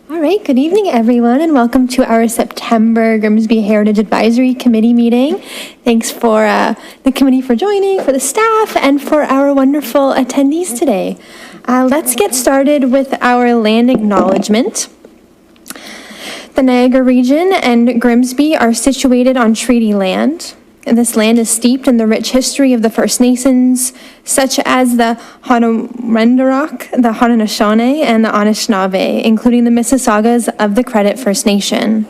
All right, good evening, everyone, and welcome to our September Grimsby Heritage Advisory Committee meeting. Thanks for the committee for joining, for the staff, and for our wonderful attendees today. Let's get started with our land acknowledgement. The Niagara region and Grimsby are situated on treaty land. And this land is steeped in the rich history of the First Nations, such as the Haudenosaunee, the Haudenosaunee, and the Anishinaabe, including the Mississaugas of the Credit First Nation.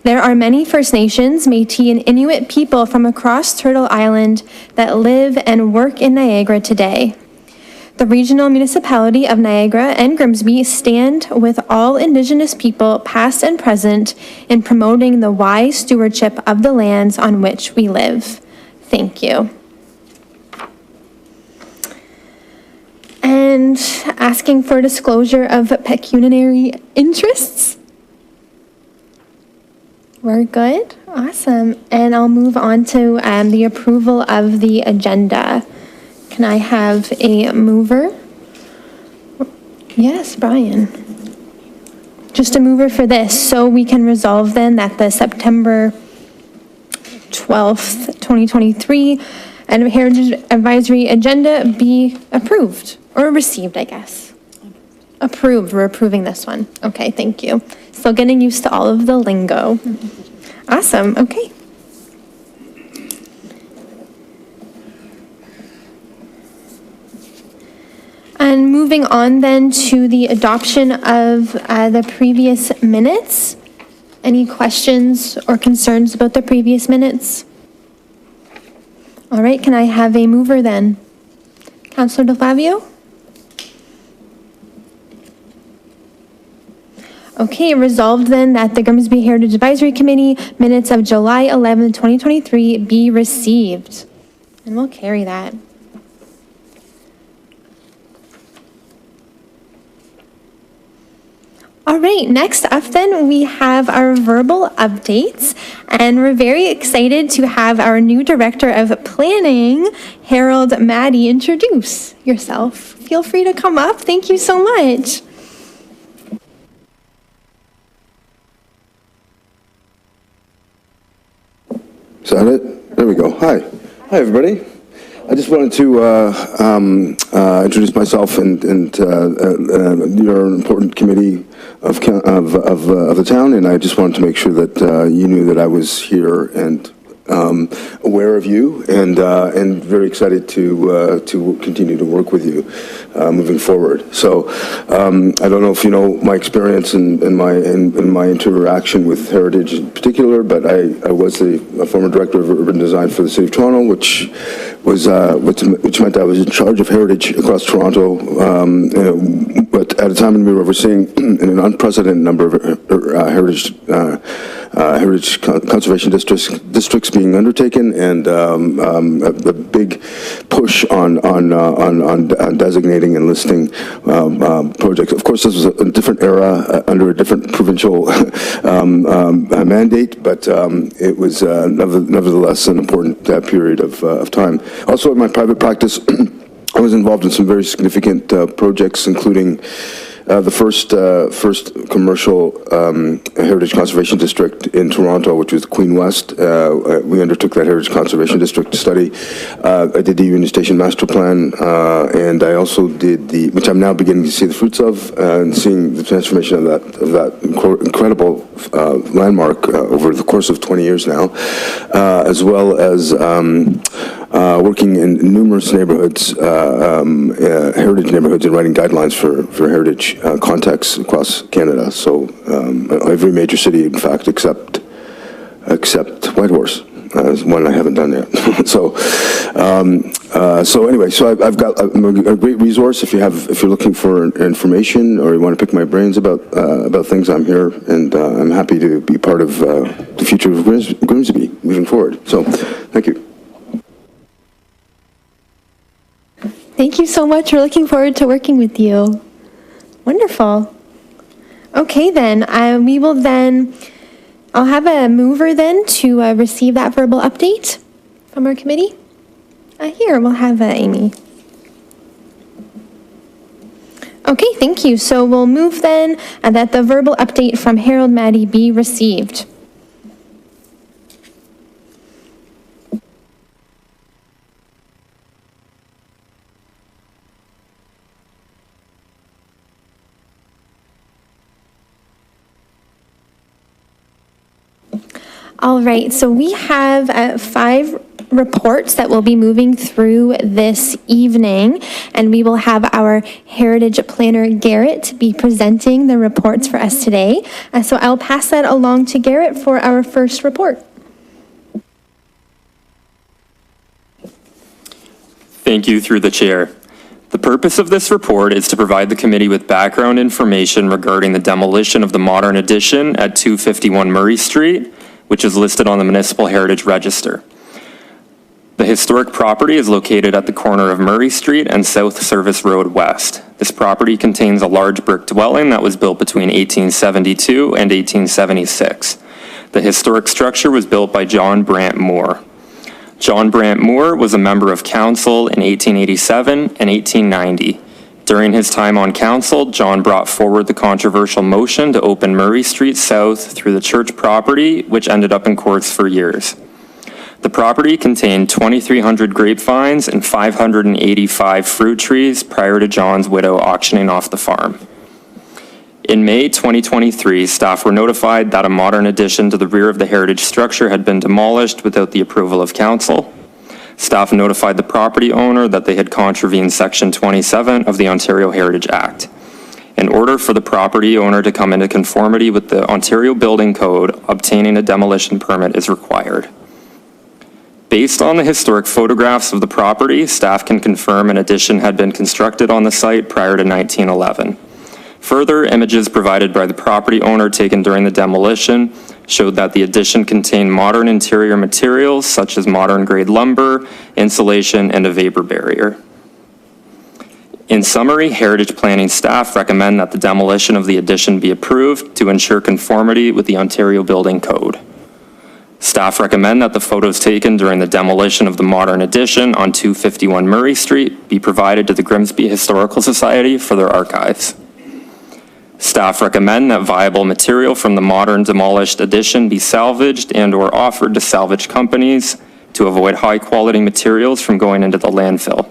There are many First Nations, Métis, and Inuit people from across Turtle Island that live and work in Niagara today. The regional municipality of Niagara and Grimsby stand with all Indigenous people, past and present, in promoting the wise stewardship of the lands on which we live. Thank you. And asking for disclosure of pecuniary interests. We're good? Awesome. And I'll move on to the approval of the agenda. Can I have a mover? Yes, Brian. Just a mover for this, so we can resolve then that the September 12th, 2023 and Heritage Advisory Agenda be approved, or received, I guess. Approved, we're approving this one. Okay, thank you. Still getting used to all of the lingo. Awesome, okay. And moving on then to the adoption of the previous minutes. Any questions or concerns about the previous minutes? All right, can I have a mover then? Councillor DeFlavio? Okay, resolved then that the Grimsby Heritage Advisory Committee minutes of July 11, 2023 be received. And we'll carry that. All right, next up then, we have our verbal updates, and we're very excited to have our new Director of Planning, Harold Maddie, introduce yourself. Feel free to come up. Thank you so much. Is that it? There we go. Hi. Hi, everybody. I just wanted to introduce myself and you're an important committee of the town, and I just wanted to make sure that you knew that I was here and aware of you, and very excited to continue to work with you moving forward. So I don't know if you know my experience and my interaction with Heritage in particular, but I was a former director of urban design for the City of Toronto, which meant I was in charge of Heritage across Toronto. But at a time when we were overseeing an unprecedented number of heritage conservation districts being undertaken, and a big push on designating and listing projects. Of course, this was a different era under a different provincial mandate, but it was nevertheless an important period of time. Also, in my private practice, I was involved in some very significant projects, including the first commercial heritage conservation district in Toronto, which was Queen West. We undertook that heritage conservation district study. I did the Union Station master plan, and I also did which I'm now beginning to see the fruits of, and seeing the transformation of that incredible landmark over the course of 20 years now, as well as working in numerous neighborhoods, heritage neighborhoods, and writing guidelines for heritage contexts across Canada. So every major city, in fact, except Whitehorse, is one I haven't done yet. So anyway, so I've got a great resource if you're looking for information or you want to pick my brains about things. I'm here, and I'm happy to be part of the future of Grimsby moving forward. So, thank you. Thank you so much. We're looking forward to working with you. Wonderful. Okay, then I'll have a mover then to receive that verbal update from our committee. Here, we'll have Amy. Okay, thank you. So we'll move then that the verbal update from Harold Maddie be received. All right, so we have 5 reports that we'll be moving through this evening, and we will have our Heritage Planner Garrett be presenting the reports for us today. So I'll pass that along to Garrett for our first report. Thank you through the chair. The purpose of this report is to provide the committee with background information regarding the demolition of the modern addition at 251 Murray Street, which is listed on the Municipal Heritage Register. The historic property is located at the corner of Murray Street and South Service Road West. This property contains a large brick dwelling that was built between 1872 and 1876. The historic structure was built by John Brant Moore. John Brant Moore was a member of council in 1887 and 1890. During his time on council, John brought forward the controversial motion to open Murray Street South through the church property, which ended up in courts for years. The property contained 2,300 grapevines and 585 fruit trees prior to John's widow auctioning off the farm. In May 2023, staff were notified that a modern addition to the rear of the heritage structure had been demolished without the approval of council. Staff notified the property owner that they had contravened Section 27 of the Ontario Heritage Act. In order for the property owner to come into conformity with the Ontario Building Code, obtaining a demolition permit is required. Based on the historic photographs of the property, staff can confirm an addition had been constructed on the site prior to 1911. Further, images provided by the property owner taken during the demolition showed that the addition contained modern interior materials such as modern grade lumber, insulation, and a vapor barrier. In summary, Heritage Planning staff recommend that the demolition of the addition be approved to ensure conformity with the Ontario Building Code. Staff recommend that the photos taken during the demolition of the modern addition on 251 Murray Street be provided to the Grimsby Historical Society for their archives. Staff recommend that viable material from the modern demolished addition be salvaged and/or offered to salvage companies to avoid high-quality materials from going into the landfill,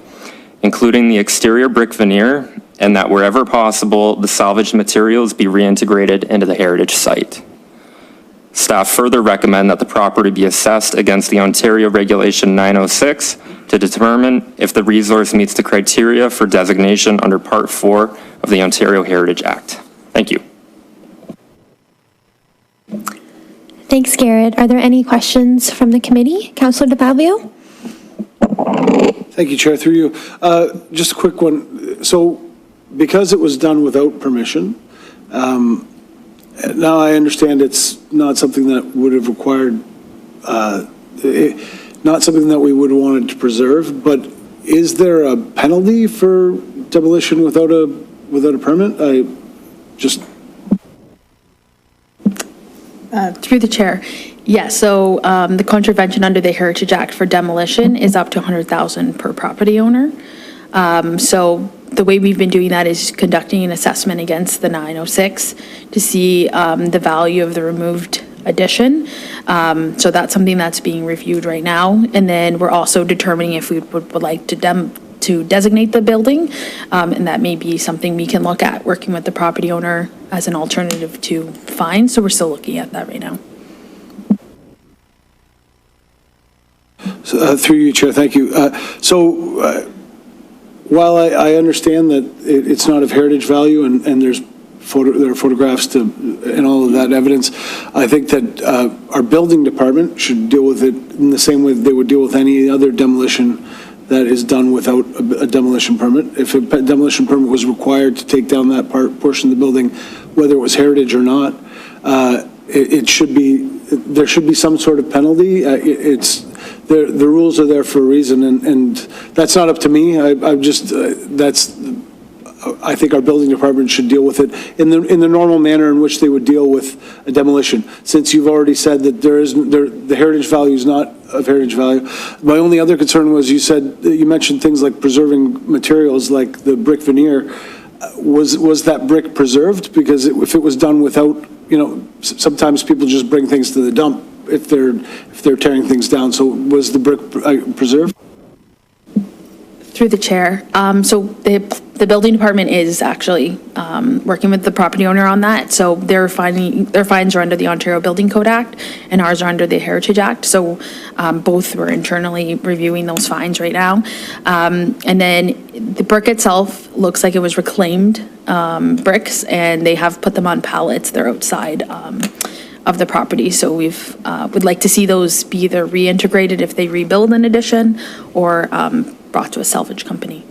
including the exterior brick veneer, and that wherever possible, the salvaged materials be reintegrated into the heritage site. Staff further recommend that the property be assessed against the Ontario Regulation 906 to determine if the resource meets the criteria for designation under Part 4 of the Ontario Heritage Act. Thank you. Thanks, Garrett. Are there any questions from the committee? Councillor DePavio? Thank you, Chair. Through you. Just a quick one. So because it was done without permission, now I understand it's not something that would have required, not something that we would have wanted to preserve, but is there a penalty for demolition without a permit? Through the chair, yes. So the contravention under the Heritage Act for demolition is up to $100,000 per property owner. So the way we've been doing that is conducting an assessment against the 906 to see the value of the removed addition. So that's something that's being reviewed right now. And then we're also determining if we would like to designate the building, and that may be something we can look at working with the property owner as an alternative to fines. So we're still looking at that right now. So, through you, Chair, thank you. While I understand that it's not of heritage value and there are photographs and all of that evidence, I think that our building department should deal with it in the same way that they would deal with any other demolition that is done without a demolition permit. If a demolition permit was required to take down that portion of the building, whether it was heritage or not, there should be some sort of penalty. The rules are there for a reason, and that's not up to me. I think our building department should deal with it in the normal manner in which they would deal with a demolition. Since you've already said that the heritage value is not of heritage value. My only other concern was you mentioned things like preserving materials like the brick veneer. was that brick preserved? Because if it was done without, sometimes people just bring things to the dump if they're tearing things down. So was the brick preserved? Through the chair. So the building department is actually working with the property owner on that. So their fines are under the Ontario Building Code Act and ours are under the Heritage Act. So both were internally reviewing those fines right now. And then the brick itself looks like it was reclaimed bricks, and they have put them on pallets. They're outside of the property. So would like to see those be either reintegrated if they rebuild an addition or brought to a salvage company.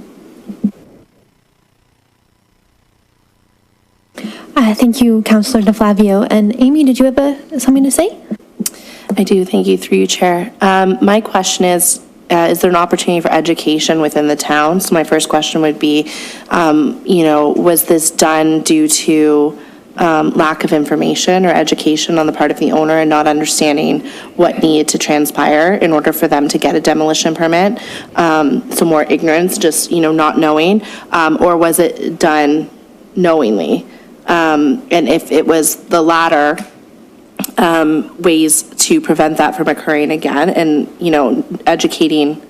Thank you, Councillor DeFlavio. And Amy, did you have something to say? I do, thank you, through you, Chair. My question is there an opportunity for education within the town? So my first question would be, was this done due to lack of information or education on the part of the owner and not understanding what needed to transpire in order for them to get a demolition permit? So more ignorance, just, not knowing, or was it done knowingly? And if it was the latter, ways to prevent that from occurring again and, educating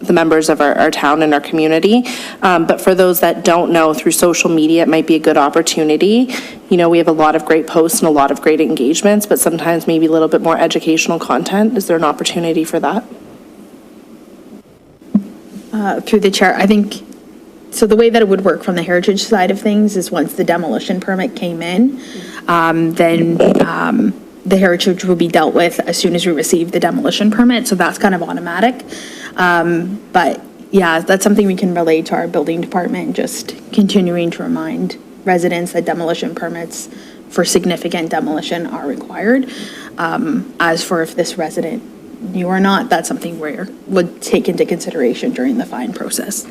the members of our town and our community. But for those that don't know, through social media, it might be a good opportunity. We have a lot of great posts and a lot of great engagements, but sometimes maybe a little bit more educational content. Is there an opportunity for that? Through the chair, I think, so the way that it would work from the heritage side of things is once the demolition permit came in, then the heritage will be dealt with as soon as we receive the demolition permit. So that's kind of automatic. But yeah, that's something we can relay to our building department, just continuing to remind residents that demolition permits for significant demolition are required. As for if this resident knew or not, that's something we would take into consideration during the fine process.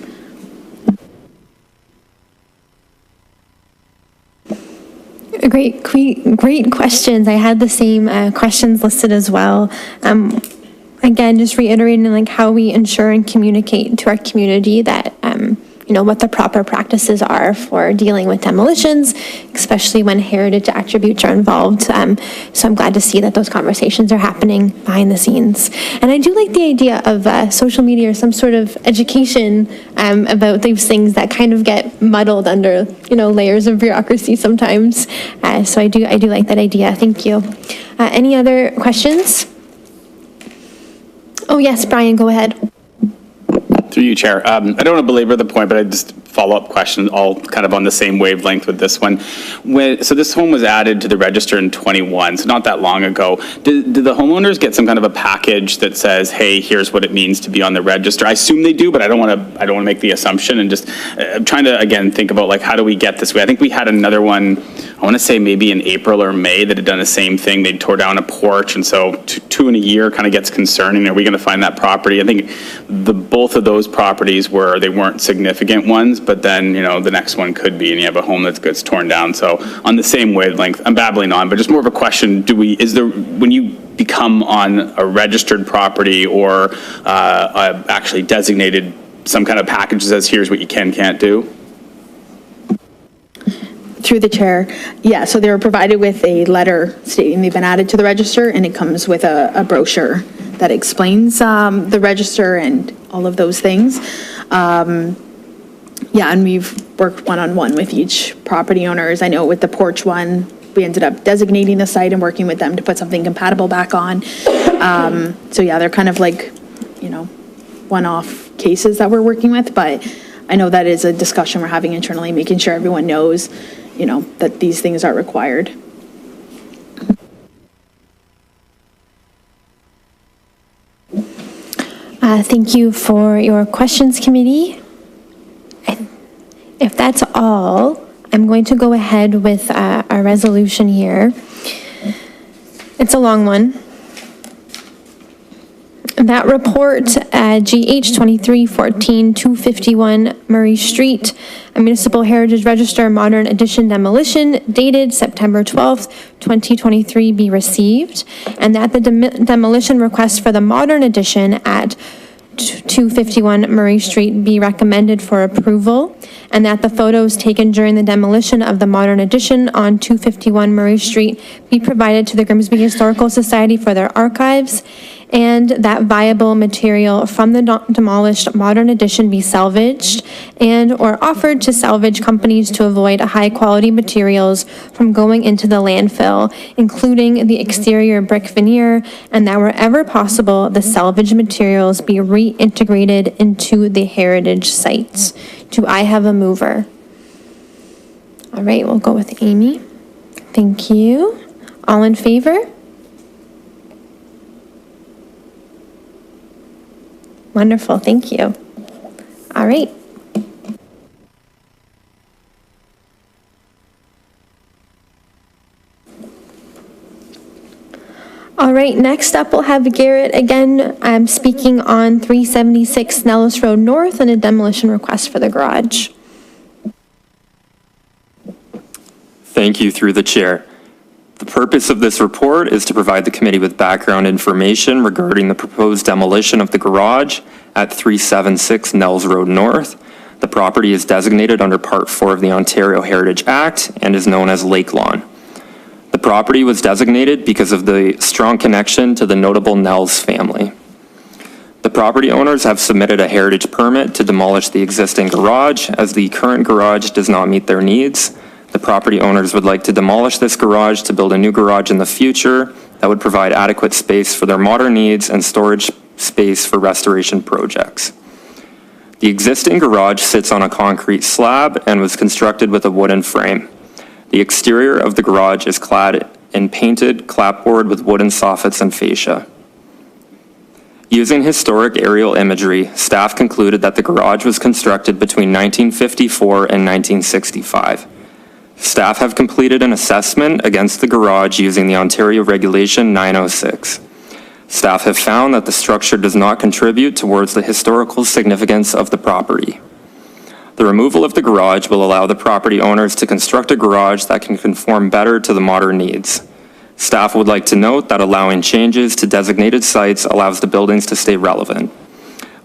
Great questions. I had the same questions listed as well. Again, just reiterating how we ensure and communicate to our community that what the proper practices are for dealing with demolitions, especially when heritage attributes are involved. So I'm glad to see that those conversations are happening behind the scenes. And I do like the idea of social media or some sort of education about these things that kind of get muddled under layers of bureaucracy sometimes. So I do like that idea. Thank you. Any other questions? Oh yes, Brian, go ahead. Through you, Chair. I don't want to belabor the point, but I just follow-up question, all kind of on the same wavelength with this one. So this home was added to the register in 21, so not that long ago. Did the homeowners get some kind of a package that says, hey, here's what it means to be on the register? I assume they do, but I don't want to make the assumption, and just I'm trying to, again, think about how do we get this way? I think we had another one, I want to say maybe in April or May, that had done the same thing. They tore down a porch, and so two in a year kind of gets concerning. Are we going to find that property? I think both of those properties they weren't significant ones, but then, the next one could be, and you have a home that gets torn down. So on the same wavelength, I'm babbling on, but just more of a question, when you become on a registered property or actually designated some kind of package that says, here's what you can't do? Through the chair, yeah, so they were provided with a letter stating they've been added to the register, and it comes with a brochure that explains the register and all of those things. Yeah, and we've worked one-on-one with each property owners. I know with the porch one, we ended up designating the site and working with them to put something compatible back on. So yeah, they're kind of one-off cases that we're working with, but I know that is a discussion we're having internally, making sure everyone knows, that these things are required. Thank you for your questions, committee. If that's all, I'm going to go ahead with our resolution here. It's a long one. That report, GH 2314-251 Murray Street, a municipal heritage register modern addition demolition dated September 12th, 2023 be received, and that the demolition request for the modern addition at 251 Murray Street be recommended for approval, and that the photos taken during the demolition of the modern addition on 251 Murray Street be provided to the Grimsby Historical Society for their archives, and that viable material from the demolished modern addition be salvaged and/or offered to salvage companies to avoid high-quality materials from going into the landfill, including the exterior brick veneer, and that wherever possible, the salvaged materials be reintegrated into the heritage sites. Do I have a mover? All right, we'll go with Amy. Thank you. All in favor? Wonderful, thank you. All right. All right, next up we'll have Garrett again speaking on 376 Nellis Road North and a demolition request for the garage. Thank you through the chair. The purpose of this report is to provide the committee with background information regarding the proposed demolition of the garage at 376 Nellis Road North. The property is designated under Part 4 of the Ontario Heritage Act and is known as Lake Lawn. The property was designated because of the strong connection to the notable Nells family. The property owners have submitted a heritage permit to demolish the existing garage, as the current garage does not meet their needs. The property owners would like to demolish this garage to build a new garage in the future that would provide adequate space for their modern needs and storage space for restoration projects. The existing garage sits on a concrete slab and was constructed with a wooden frame. The exterior of the garage is clad in painted clapboard with wooden soffits and fascia. Using historic aerial imagery, staff concluded that the garage was constructed between 1954 and 1965. Staff have completed an assessment against the garage using the Ontario Regulation 906. Staff have found that the structure does not contribute towards the historical significance of the property. The removal of the garage will allow the property owners to construct a garage that can conform better to the modern needs. Staff would like to note that allowing changes to designated sites allows the buildings to stay relevant.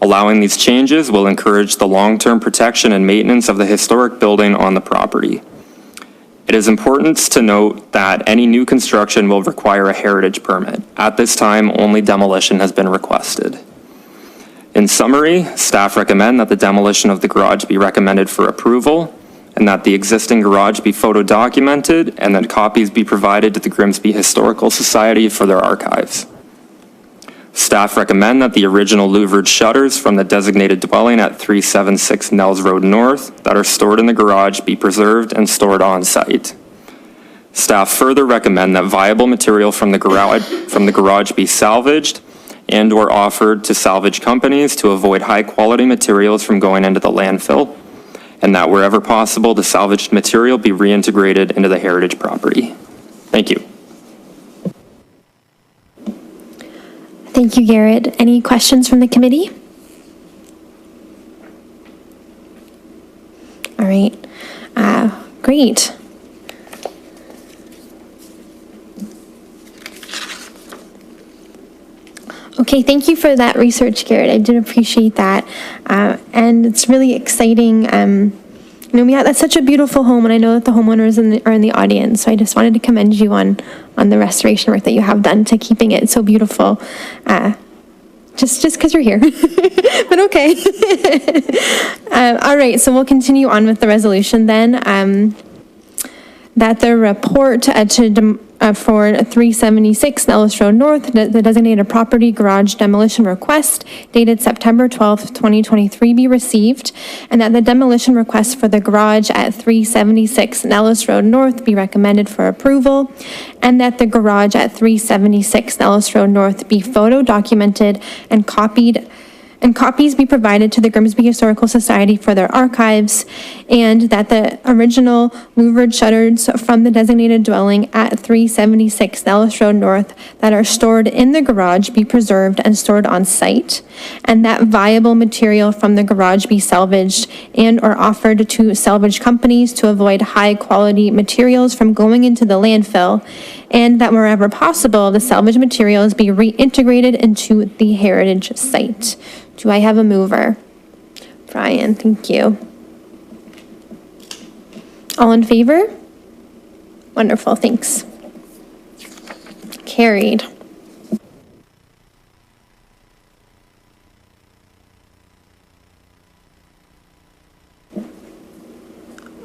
Allowing these changes will encourage the long-term protection and maintenance of the historic building on the property. It is important to note that any new construction will require a heritage permit. At this time, only demolition has been requested. In summary, staff recommend that the demolition of the garage be recommended for approval, and that the existing garage be photo documented, and that copies be provided to the Grimsby Historical Society for their archives. Staff recommend that the original louvered shutters from the designated dwelling at 376 Nellis Road North that are stored in the garage be preserved and stored on site. Staff further recommend that viable material from the garage be salvaged and/or offered to salvage companies to avoid high-quality materials from going into the landfill, and that wherever possible, the salvaged material be reintegrated into the heritage property. Thank you. Thank you, Garrett. Any questions from the committee? All right, great. Okay, thank you for that research, Garrett. I did appreciate that. And it's really exciting. That's such a beautiful home, and I know that the homeowners are in the audience, so I just wanted to commend you on the restoration work that you have done to keeping it so beautiful. Just because you're here, but okay. All right, so we'll continue on with the resolution then. That the report for 376 Nellis Road North, the designated property garage demolition request dated September 12th, 2023 be received, and that the demolition request for the garage at 376 Nellis Road North be recommended for approval, and that the garage at 376 Nellis Road North be photo documented and copies be provided to the Grimsby Historical Society for their archives, and that the original louvered shutters from the designated dwelling at 376 Nellis Road North that are stored in the garage be preserved and stored on site, and that viable material from the garage be salvaged and/or offered to salvage companies to avoid high-quality materials from going into the landfill, and that wherever possible, the salvage materials be reintegrated into the heritage site. Do I have a mover? Brian, thank you. All in favor? Wonderful, thanks. Carried.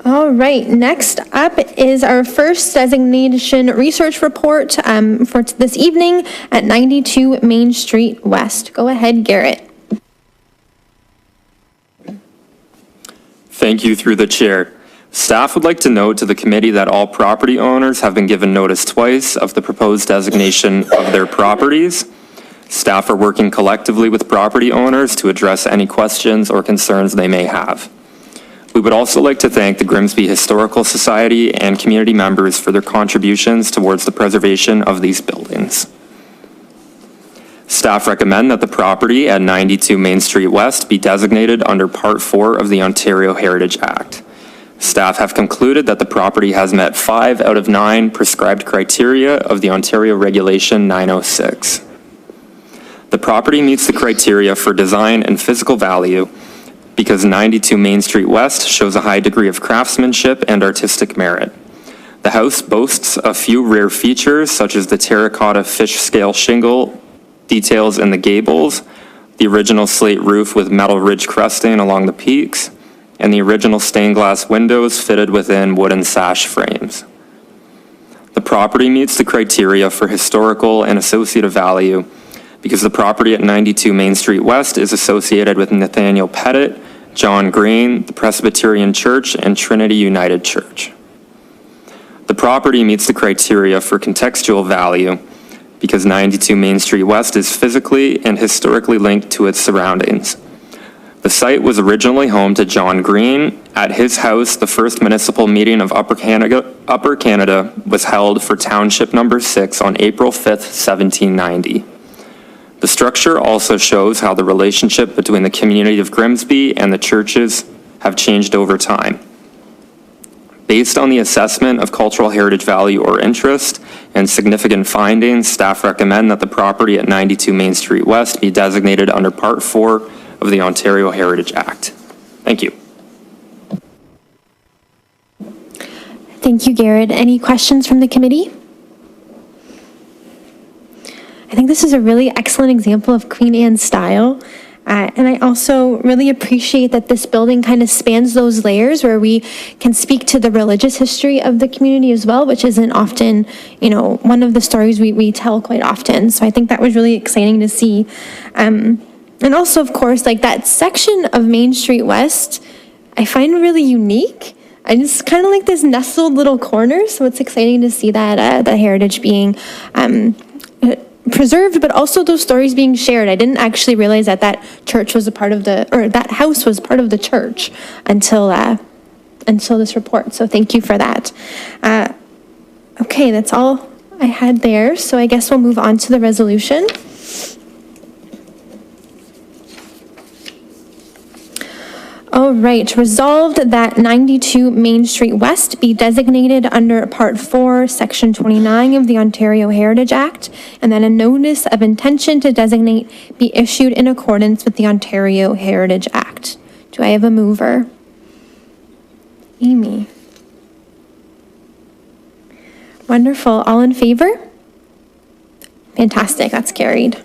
All right, next up is our first designation research report for this evening at 92 Main Street West. Go ahead, Garrett. Thank you through the chair. Staff would like to note to the committee that all property owners have been given notice twice of the proposed designation of their properties. Staff are working collectively with property owners to address any questions or concerns they may have. We would also like to thank the Grimsby Historical Society and community members for their contributions towards the preservation of these buildings. Staff recommend that the property at 92 Main Street West be designated under Part 4 of the Ontario Heritage Act. Staff have concluded that the property has met 5 out of 9 prescribed criteria of the Ontario Regulation 906. The property meets the criteria for design and physical value because 92 Main Street West shows a high degree of craftsmanship and artistic merit. The house boasts a few rare features such as the terracotta fish scale shingle details in the gables, the original slate roof with metal ridge crusting along the peaks, and the original stained glass windows fitted within wooden sash frames. The property meets the criteria for historical and associative value because the property at 92 Main Street West is associated with Nathaniel Pettit, John Green, the Presbyterian Church, and Trinity United Church. The property meets the criteria for contextual value because 92 Main Street West is physically and historically linked to its surroundings. The site was originally home to John Green. At his house, the first municipal meeting of Upper Canada was held for Township Number 6 on April 5th, 1790. The structure also shows how the relationship between the community of Grimsby and the churches have changed over time. Based on the assessment of cultural heritage value or interest and significant findings, staff recommend that the property at 92 Main Street West be designated under Part 4 of the Ontario Heritage Act. Thank you. Thank you, Garrett. Any questions from the committee? I think this is a really excellent example of Queen Anne style. And I also really appreciate that this building kind of spans those layers where we can speak to the religious history of the community as well, which isn't often, one of the stories we tell quite often. So I think that was really exciting to see. And also, of course, like that section of Main Street West, I find really unique. I just kind of like this nestled little corner. So it's exciting to see that the heritage being preserved, but also those stories being shared. I didn't actually realize that that church was a part of that house was part of the church until this report. So thank you for that. Okay, that's all I had there. So I guess we'll move on to the resolution. All right, resolved that 92 Main Street West be designated under Part 4, Section 29 of the Ontario Heritage Act, and that a notice of intention to designate be issued in accordance with the Ontario Heritage Act. Do I have a mover? Amy. Wonderful. All in favor? Fantastic. That's carried.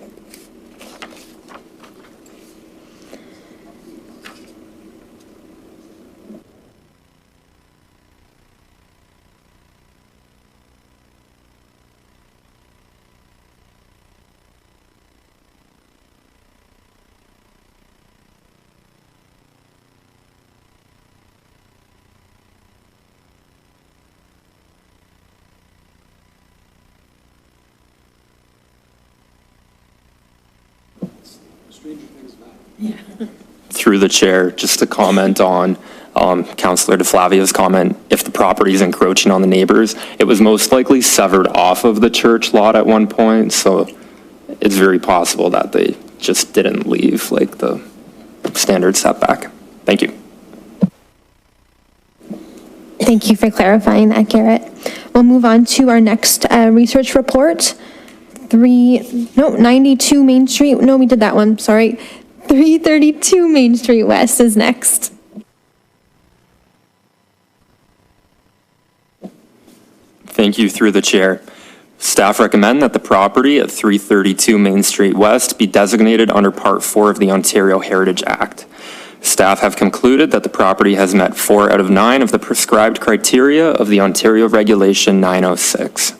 Through the chair, just to comment on Councillor DeFlavio's comment, if the property is encroaching on the neighbors, it was most likely severed off of the church lot at one point, so it's very possible that they just didn't leave like the standard setback. Thank you. Thank you for clarifying that, Garrett. We'll move on to our next research report. 92 Main Street, no, we did that one, sorry. 332 Main Street West is next. Thank you through the chair. Staff recommend that the property at 332 Main Street West be designated under Part 4 of the Ontario Heritage Act. Staff have concluded that the property has met 4 out of 9 of the prescribed criteria of the Ontario Regulation 906.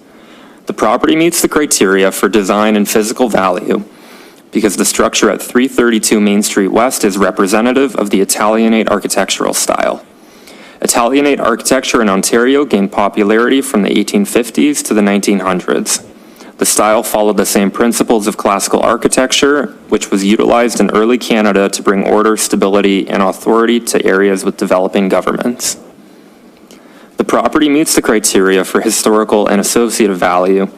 The property meets the criteria for design and physical value because the structure at 332 Main Street West is representative of the Italianate architectural style. Italianate architecture in Ontario gained popularity from the 1850s to the 1900s. The style followed the same principles of classical architecture, which was utilized in early Canada to bring order, stability, and authority to areas with developing governments. The property meets the criteria for historical and associative value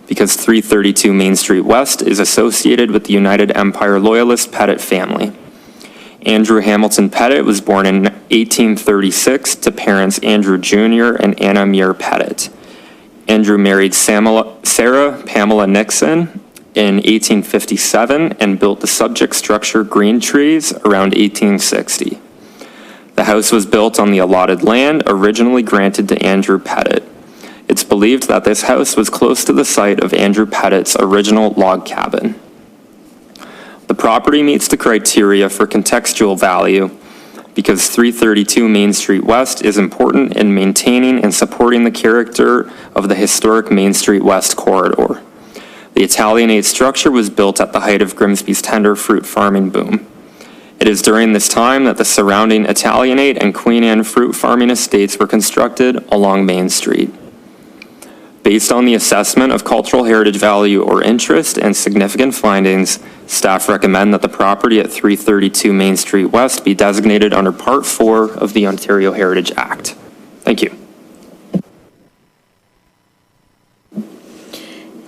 because 332 Main Street West is associated with the United Empire Loyalist Pettit family. Andrew Hamilton Pettit was born in 1836 to parents Andrew Jr. and Anna Muir Pettit. Andrew married Sarah Pamela Nixon in 1857 and built the subject structure Green Trees around 1860. The house was built on the allotted land originally granted to Andrew Pettit. It's believed that this house was close to the site of Andrew Pettit's original log cabin. The property meets the criteria for contextual value because 332 Main Street West is important in maintaining and supporting the character of the historic Main Street West corridor. The Italianate structure was built at the height of Grimsby's tender fruit farming boom. It is during this time that the surrounding Italianate and Queen Anne fruit farming estates were constructed along Main Street. Based on the assessment of cultural heritage value or interest and significant findings, staff recommend that the property at 332 Main Street West be designated under Part 4 of the Ontario Heritage Act. Thank you.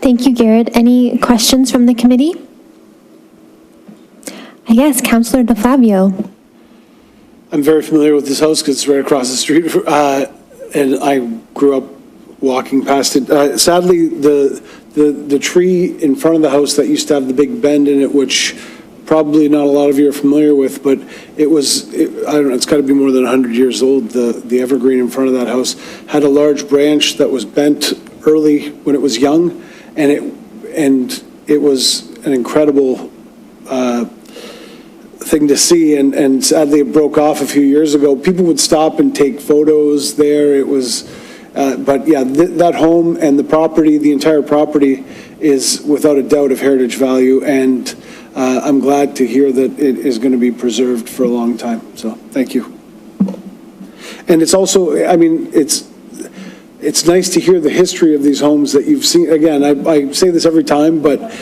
Thank you, Garrett. Any questions from the committee? Yes, Councillor DeFlavio. I'm very familiar with this house because it's right across the street, and I grew up walking past it. Sadly, the tree in front of the house that used to have the big bend in it, which probably not a lot of you are familiar with, but I don't know, it's got to be more than 100 years old. The evergreen in front of that house had a large branch that was bent early when it was young, and it was an incredible thing to see, and sadly it broke off a few years ago. People would stop and take photos there. It was but yeah, that home and the property, the entire property, is without a doubt of heritage value, and I'm glad to hear that it is going to be preserved for a long time. So thank you. And it's also, I mean, it's nice to hear the history of these homes that you've seen. Again, I say this every time, but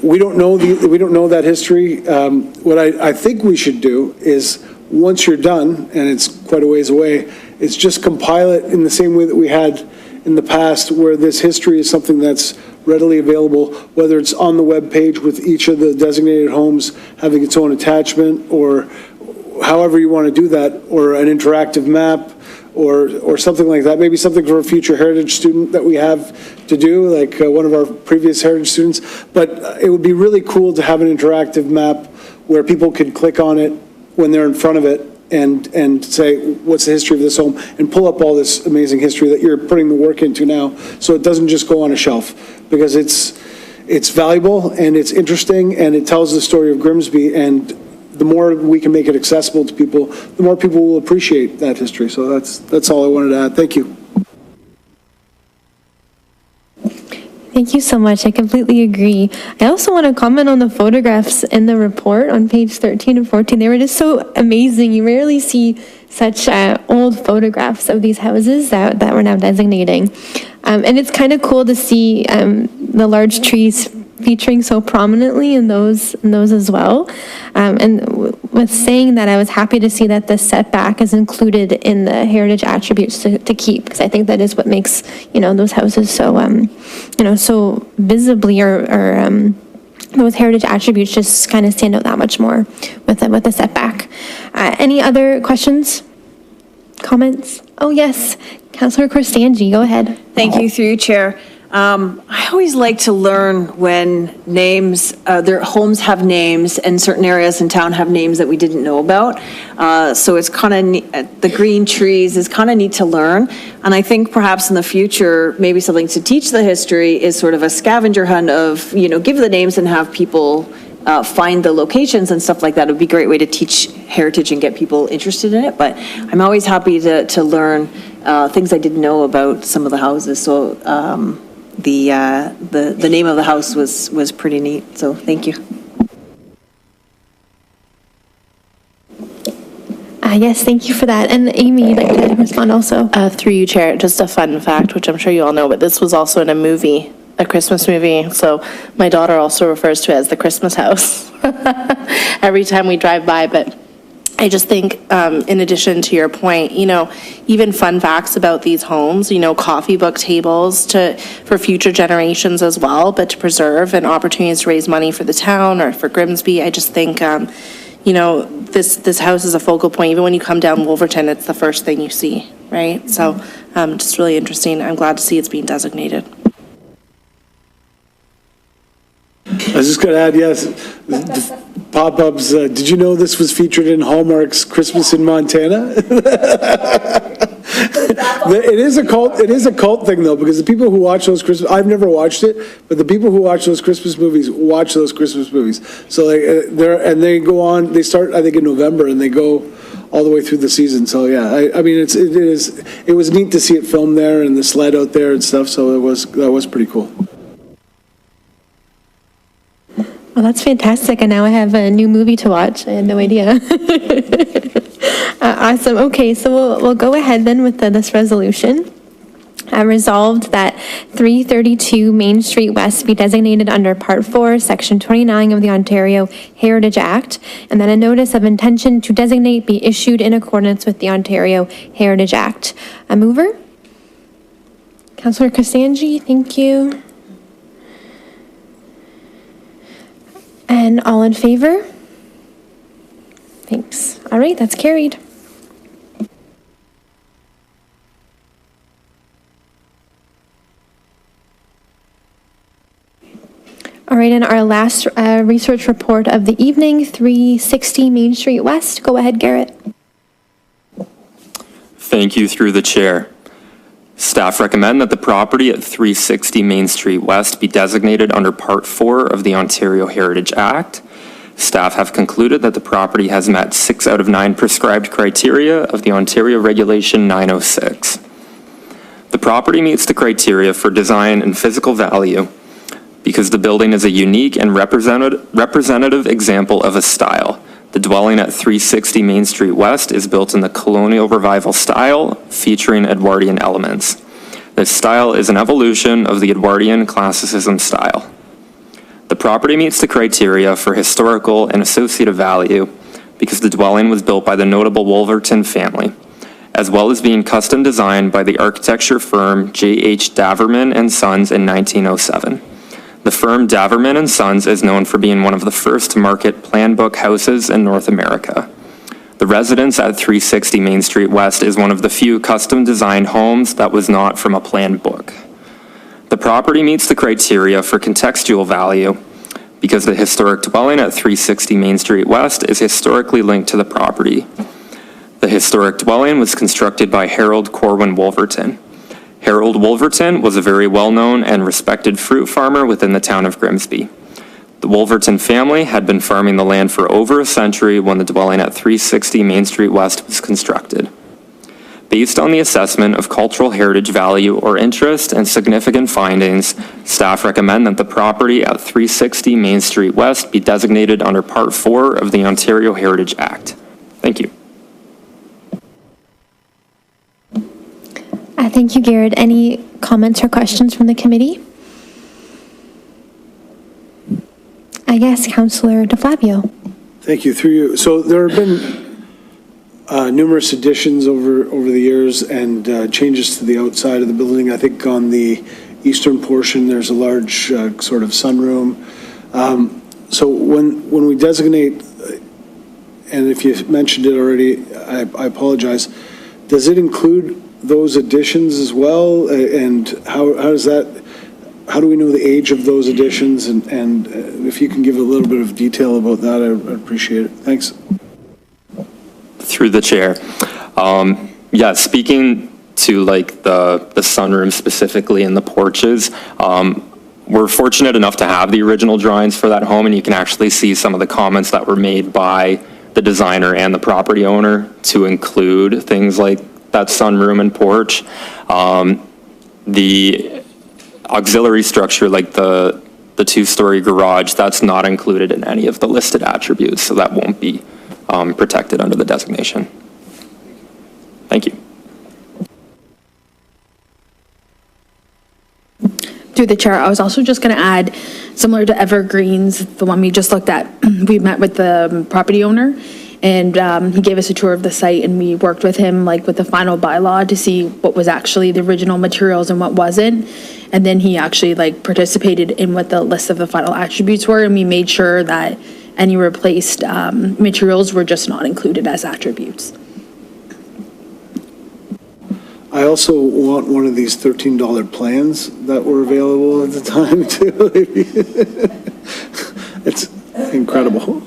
we don't know that history. What I think we should do is, once you're done, and it's quite a ways away, is just compile it in the same way that we had in the past, where this history is something that's readily available, whether it's on the web page with each of the designated homes having its own attachment, or however you want to do that, or an interactive map, or something like that. Maybe something for a future heritage student that we have to do, like one of our previous heritage students. But it would be really cool to have an interactive map where people could click on it when they're in front of it and say, what's the history of this home, and pull up all this amazing history that you're putting the work into now, so it doesn't just go on a shelf, because it's valuable and it's interesting and it tells the story of Grimsby, and the more we can make it accessible to people, the more people will appreciate that history. So that's all I wanted to add. Thank you. Thank you so much. I completely agree. I also want to comment on the photographs in the report on page 13 and 14. They were just so amazing. You rarely see such old photographs of these houses that we're now designating. And it's kind of cool to see the large trees featuring so prominently in those as well. And with saying that, I was happy to see that the setback is included in the heritage attributes to keep, because I think that is what makes, those houses so, so visibly or those heritage attributes just kind of stand out that much more with the setback. Any other questions, comments? Oh, yes. Councillor Korstanji, go ahead. Thank you, through you, Chair. I always like to learn when names, their homes have names and certain areas in town have names that we didn't know about. So it's kind of, the green trees is kind of neat to learn. And I think perhaps in the future, maybe something to teach the history is sort of a scavenger hunt of, give the names and have people find the locations and stuff like that. It would be a great way to teach heritage and get people interested in it. But I'm always happy to learn things I didn't know about some of the houses. So the name of the house was pretty neat. So thank you. Yes, thank you for that. And Amy, you'd like to respond also? Through you, Chair, just a fun fact, which I'm sure you all know, but this was also in a movie, a Christmas movie. So my daughter also refers to it as the Christmas house every time we drive by. But I just think, in addition to your point, even fun facts about these homes, coffee book tables for future generations as well, but to preserve and opportunities to raise money for the town or for Grimsby. I just think, this house is a focal point. Even when you come down Wolverton, it's the first thing you see, right? So just really interesting. I'm glad to see it's being designated. I was just going to add, yes, the pop-ups, did you know this was featured in Hallmark's Christmas in Montana? It is a cult thing though, because the people who watch those Christmas, I've never watched it, but the people who watch those Christmas movies watch those Christmas movies. So they go on, they start, I think, in November, and they go all the way through the season. So yeah, I mean, it was neat to see it filmed there and the sled out there and stuff. So that was pretty cool. Well, that's fantastic. And now I have a new movie to watch. I had no idea. Awesome. Okay, so we'll go ahead then with this resolution. Resolved that 332 Main Street West be designated under Part 4, Section 29 of the Ontario Heritage Act, and that a notice of intention to designate be issued in accordance with the Ontario Heritage Act. A mover? Councillor Kasanji, thank you. And all in favor? Thanks. All right, that's carried. All right, and our last research report of the evening, 360 Main Street West. Go ahead, Garrett. Thank you through the chair. Staff recommend that the property at 360 Main Street West be designated under Part 4 of the Ontario Heritage Act. Staff have concluded that the property has met 6 out of 9 prescribed criteria of the Ontario Regulation 906. The property meets the criteria for design and physical value because the building is a unique and representative example of a style. The dwelling at 360 Main Street West is built in the Colonial Revival style, featuring Edwardian elements. This style is an evolution of the Edwardian Classicism style. The property meets the criteria for historical and associative value because the dwelling was built by the notable Wolverton family, as well as being custom designed by the architecture firm J.H. Daverman and Sons in 1907. The firm Daverman and Sons is known for being one of the first to market plan book houses in North America. The residence at 360 Main Street West is one of the few custom designed homes that was not from a plan book. The property meets the criteria for contextual value because the historic dwelling at 360 Main Street West is historically linked to the property. The historic dwelling was constructed by Harold Corwin Wolverton. Harold Wolverton was a very well-known and respected fruit farmer within the town of Grimsby. The Wolverton family had been farming the land for over a century when the dwelling at 360 Main Street West was constructed. Based on the assessment of cultural heritage value or interest and significant findings, staff recommend that the property at 360 Main Street West be designated under Part 4 of the Ontario Heritage Act. Thank you. Thank you, Garrett. Any comments or questions from the committee? Yes, Councillor DeFlavio. Thank you. Through you. So there have been numerous additions over the years and changes to the outside of the building. I think on the eastern portion, there's a large sort of sunroom. So when we designate, and if you mentioned it already, I apologize, does it include those additions as well? And how does that, how do we know the age of those additions? And if you can give a little bit of detail about that, I'd appreciate it. Thanks. Through the chair. Yeah, speaking to like the sunroom specifically and the porches, we're fortunate enough to have the original drawings for that home, and you can actually see some of the comments that were made by the designer and the property owner to include things like that sunroom and porch. The auxiliary structure, like the two-story garage, that's not included in any of the listed attributes, so that won't be protected under the designation. Thank you. Through the chair, I was also just going to add, similar to Evergreens, the one we just looked at, we met with the property owner, and he gave us a tour of the site, and we worked with him like with the final bylaw to see what was actually the original materials and what wasn't. And then he actually like participated in what the list of the final attributes were, and we made sure that any replaced materials were just not included as attributes. I also want one of these $13 plans that were available at the time too. It's incredible.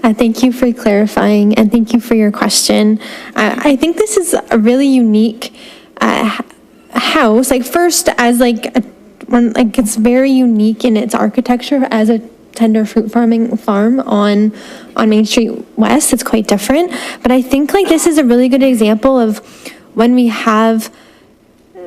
Thank you for clarifying, and thank you for your question. I think this is a really unique house. Like first, as it's very unique in its architecture as a tender fruit farm on Main Street West. It's quite different, but I think like this is a really good example of when we have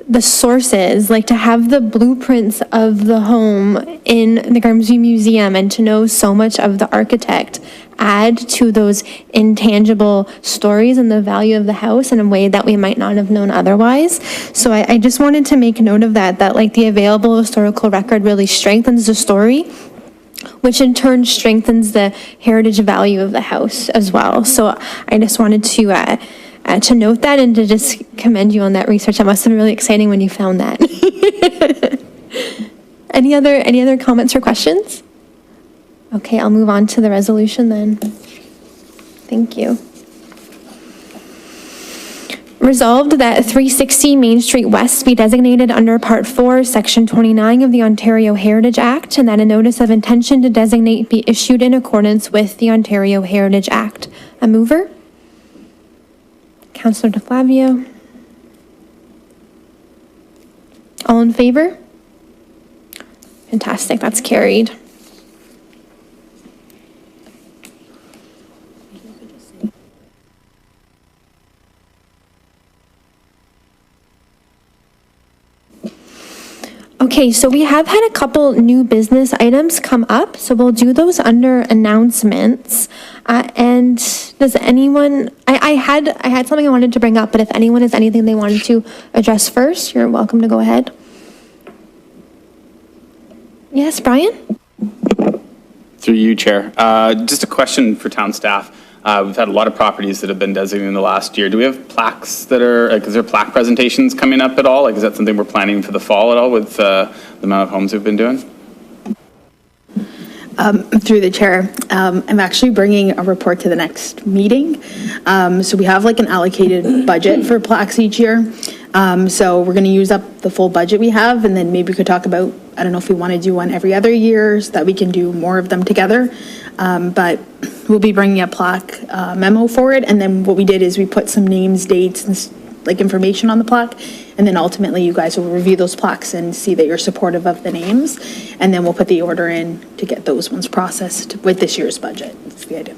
the sources, like to have the blueprints of the home in the Grimsby Museum and to know so much of the architect add to those intangible stories and the value of the house in a way that we might not have known otherwise. So I just wanted to make note of that like the available historical record really strengthens the story, which in turn strengthens the heritage value of the house as well. So I just wanted to note that and to just commend you on that research. That must have been really exciting when you found that. Any other comments or questions? Okay, I'll move on to the resolution then. Thank you. Resolved that 360 Main Street West be designated under Part 4, Section 29 of the Ontario Heritage Act, and that a notice of intention to designate be issued in accordance with the Ontario Heritage Act. A mover? Councillor DeFlavio. All in favor? Fantastic, that's carried. Okay, so we have had a couple new business items come up, so we'll do those under announcements. And does anyone, I had something I wanted to bring up, but if anyone has anything they wanted to address first, you're welcome to go ahead. Yes, Brian? Through you, Chair. Just a question for town staff. We've had a lot of properties that have been designated in the last year. Do we have plaques that are, like, is there plaque presentations coming up at all? Like, is that something we're planning for the fall at all with the amount of homes we've been doing? Through the chair, I'm actually bringing a report to the next meeting. So we have like an allocated budget for plaques each year. So we're going to use up the full budget we have, and then maybe we could talk about, I don't know if we want to do one every other year so that we can do more of them together. But we'll be bringing a plaque memo for it. And then what we did is we put some names, dates, and like information on the plaque. And then ultimately you guys will review those plaques and see that you're supportive of the names. And then we'll put the order in to get those ones processed with this year's budget. That's the idea.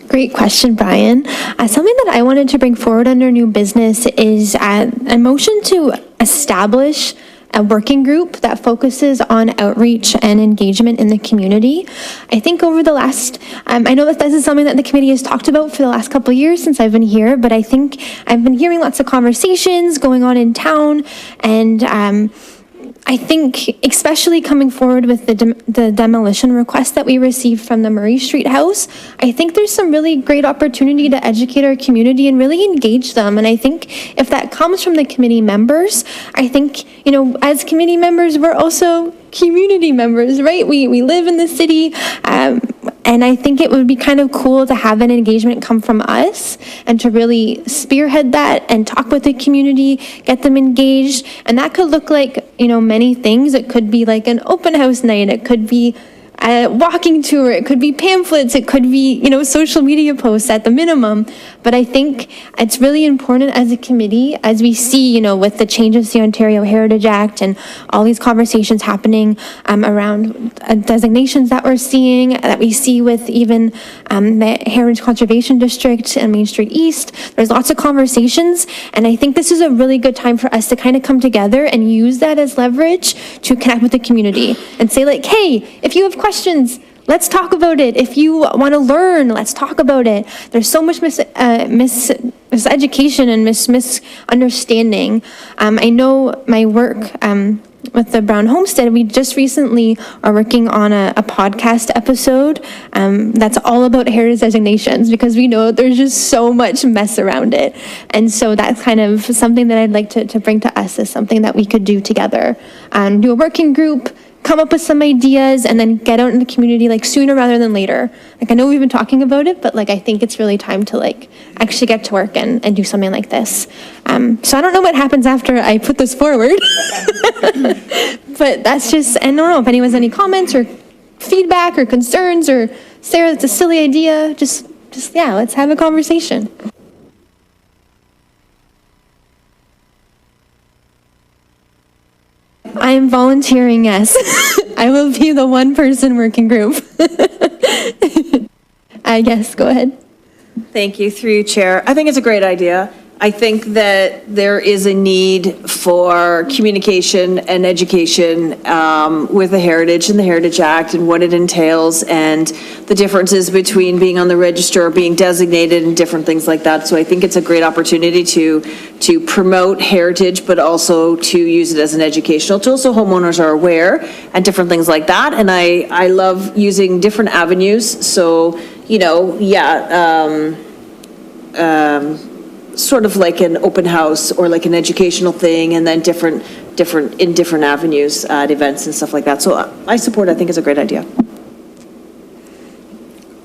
Great question, Brian. Something that I wanted to bring forward under new business is a motion to establish a working group that focuses on outreach and engagement in the community. I think over the last, I know that this is something that the committee has talked about for the last couple of years since I've been here, but I think I've been hearing lots of conversations going on in town, and I think especially coming forward with the demolition request that we received from the Murray Street House, I think there's some really great opportunity to educate our community and really engage them. And I think if that comes from the committee members, I think, you know, as committee members, we're also community members, right? We live in the city. And I think it would be kind of cool to have an engagement come from us and to really spearhead that and talk with the community, get them engaged. And that could look like, many things. It could be like an open house night. It could be a walking tour. It could be pamphlets. It could be, social media posts at the minimum. But I think it's really important as a committee, as we see, with the changes to the Ontario Heritage Act and all these conversations happening around designations that we're seeing, that we see with even the Heritage Conservation District and Main Street East. There's lots of conversations. And I think this is a really good time for us to kind of come together and use that as leverage to connect with the community and say like, hey, if you have questions, let's talk about it. If you want to learn, let's talk about it. There's so much miseducation and misunderstanding. I know my work with the Brown Homestead, we just recently are working on a podcast episode that's all about heritage designations, because we know there's just so much mess around it. And so that's kind of something that I'd like to bring to us as something that we could do together. Do a working group, come up with some ideas, and then get out in the community like sooner rather than later. Like, I know we've been talking about it, but like I think it's really time to like actually get to work and do something like this. So I don't know what happens after I put this forward, but that's just, I don't know if anyone has any comments or feedback or concerns, or Sarah, it's a silly idea. Just yeah, let's have a conversation. I am volunteering, yes. I will be the one-person working group. Yes, go ahead. Thank you, through you, Chair. I think it's a great idea. I think that there is a need for communication and education with the Heritage and the Heritage Act and what it entails and the differences between being on the register or being designated and different things like that. So I think it's a great opportunity to promote heritage, but also to use it as an educational tool so homeowners are aware and different things like that. And I love using different avenues. So, sort of like an open house or like an educational thing, and then different avenues at events and stuff like that. So I think it's a great idea.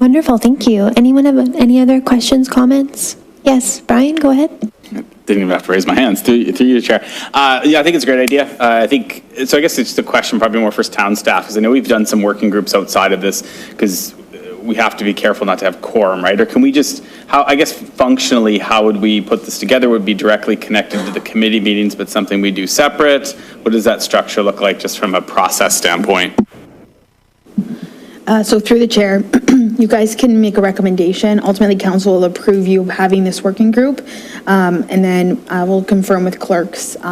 Wonderful, thank you. Anyone have any other questions, comments? Yes, Brian, go ahead. Didn't even have to raise my hands. Through you, Chair. I think it's a great idea. I guess it's just a question probably more for town staff, because I know we've done some working groups outside of this, because we have to be careful not to have quorum, right? Or can we just, functionally, how would we put this together? Would it be directly connected to the committee meetings, but something we do separate? What does that structure look like just from a process standpoint? So through the chair, you guys can make a recommendation. Ultimately, council will approve you of having this working group. And then I will confirm with clerks, if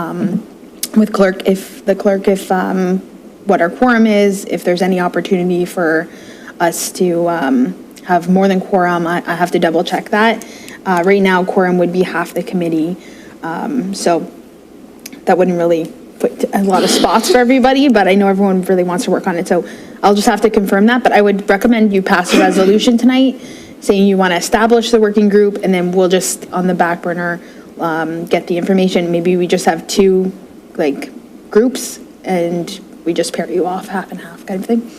what our quorum is, if there's any opportunity for us to have more than quorum. I have to double check that. Right now, quorum would be half the committee. So that wouldn't really put a lot of spots for everybody, but I know everyone really wants to work on it. So I'll just have to confirm that, but I would recommend you pass a resolution tonight saying you want to establish the working group, and then we'll just on the back burner get the information. Maybe we just have two groups and we just pair you off half and half kind of thing.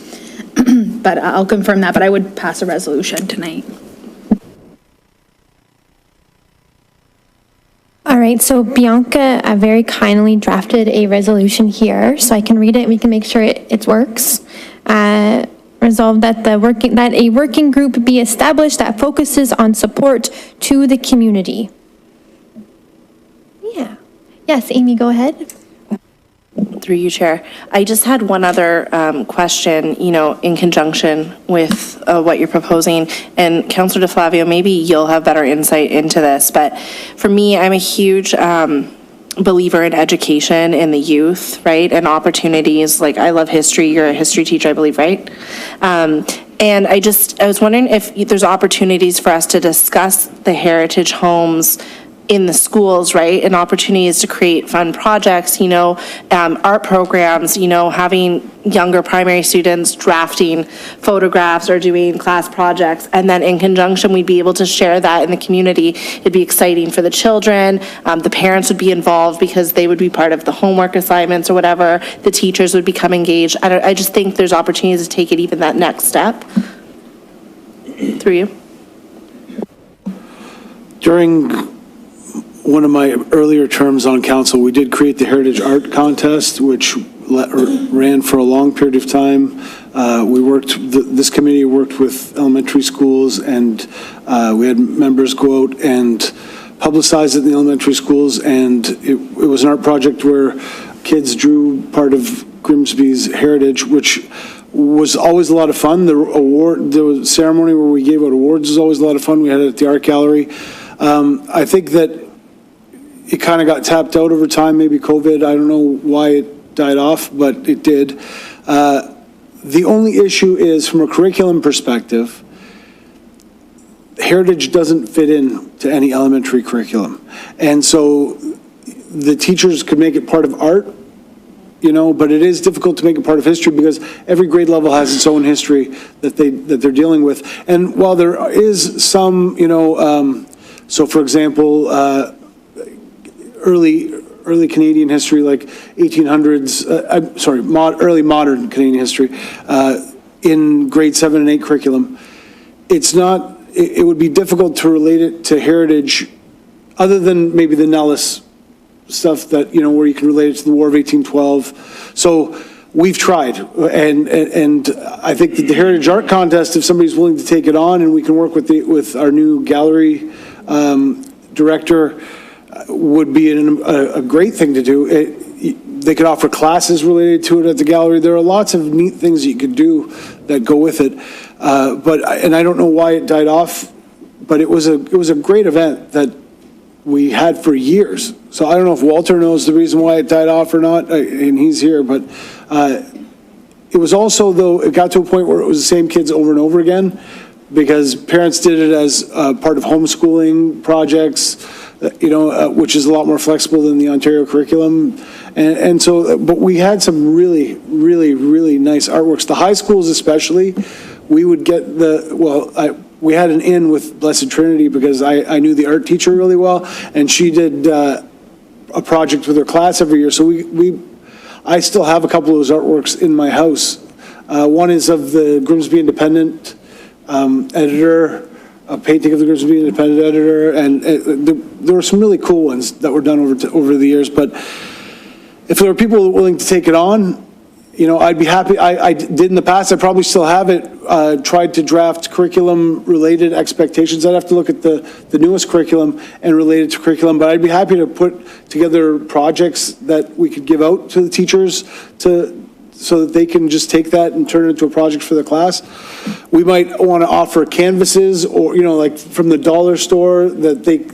But I'll confirm that, but I would pass a resolution tonight. All right, so Bianca very kindly drafted a resolution here, so I can read it and we can make sure it works. Resolved that a working group be established that focuses on support to the community. Yeah. Yes, Amy, go ahead. Through you, Chair. I just had one other question, in conjunction with what you're proposing. And Councillor DeFlavio, maybe you'll have better insight into this, but for me, I'm a huge believer in education in the youth, right? And opportunities. I love history. You're a history teacher, I believe, right? And I was wondering if there's opportunities for us to discuss the heritage homes in the schools, right? And opportunities to create fun projects, art programs, having younger primary students drafting photographs or doing class projects. And then in conjunction, we'd be able to share that in the community. It'd be exciting for the children. The parents would be involved because they would be part of the homework assignments or whatever. The teachers would become engaged. I just think there's opportunities to take it even that next step. Through you. During one of my earlier terms on council, we did create the Heritage Art Contest, which ran for a long period of time. This committee worked with elementary schools, and we had members go out and publicize it in the elementary schools, and it was an art project where kids drew part of Grimsby's heritage, which was always a lot of fun. The ceremony where we gave out awards was always a lot of fun. We had it at the art gallery. I think that it kind of got tapped out over time, maybe COVID. I don't know why it died off, but it did. The only issue is, from a curriculum perspective, heritage doesn't fit in to any elementary curriculum. And so the teachers could make it part of art, but it is difficult to make it part of history because every grade level has its own history that they're dealing with. And while there is some, so for example, early Canadian history, like 1800s, early modern Canadian history, in grade 7 and 8 curriculum, it would be difficult to relate it to heritage, other than maybe the Nellis stuff that, where you can relate it to the War of 1812. So we've tried, and I think that the Heritage Art Contest, if somebody's willing to take it on, and we can work with our new gallery director, would be a great thing to do. They could offer classes related to it at the gallery. There are lots of neat things you could do that go with it. And I don't know why it died off, but it was a great event that we had for years. So I don't know if Walter knows the reason why it died off or not, and he's here, but it was also, though, it got to a point where it was the same kids over and over again, because parents did it as part of homeschooling projects, which is a lot more flexible than the Ontario curriculum. And so, but we had some really, really, really nice artworks. The high schools especially, we would get we had an in with Blessed Trinity because I knew the art teacher really well, and she did a project with her class every year. So I still have a couple of those artworks in my house. One is of the Grimsby Independent editor, a painting of the Grimsby Independent editor, and there were some really cool ones that were done over the years. But if there were people willing to take it on, I'd be happy. I did in the past. I probably still have it. Tried to draft curriculum-related expectations. I'd have to look at the newest curriculum and relate it to curriculum. But I'd be happy to put together projects that we could give out to the teachers so that they can just take that and turn it into a project for the class. We might want to offer canvases, or like from the dollar store, that they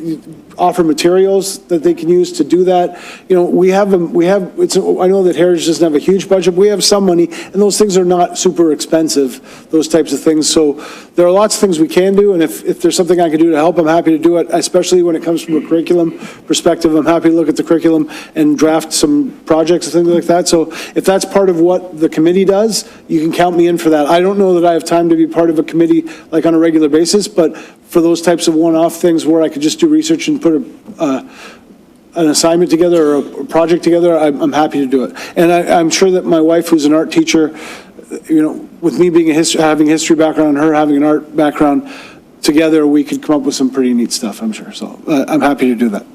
offer materials that they can use to do that. I know that Heritage doesn't have a huge budget, but we have some money, and those things are not super expensive, those types of things. So there are lots of things we can do, and if there's something I can do to help, I'm happy to do it, especially when it comes from a curriculum perspective. I'm happy to look at the curriculum and draft some projects and things like that. So if that's part of what the committee does, you can count me in for that. I don't know that I have time to be part of a committee like on a regular basis, but for those types of one-off things where I could just do research and put an assignment together or a project together, I'm happy to do it. And I'm sure that my wife, who's an art teacher, with me being having a history background and her having an art background, together we could come up with some pretty neat stuff, I'm sure. So I'm happy to do that.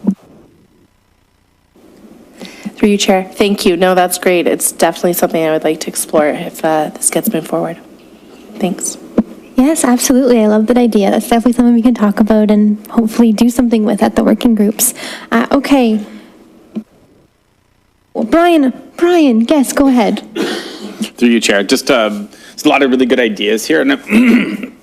Through you, Chair. Thank you. No, that's great. It's definitely something I would like to explore if this gets moved forward. Thanks. Yes, absolutely. I love that idea. That's definitely something we can talk about and hopefully do something with at the working groups. Okay. Well, Brian, yes, go ahead. Through you, Chair. Just there's a lot of really good ideas here, and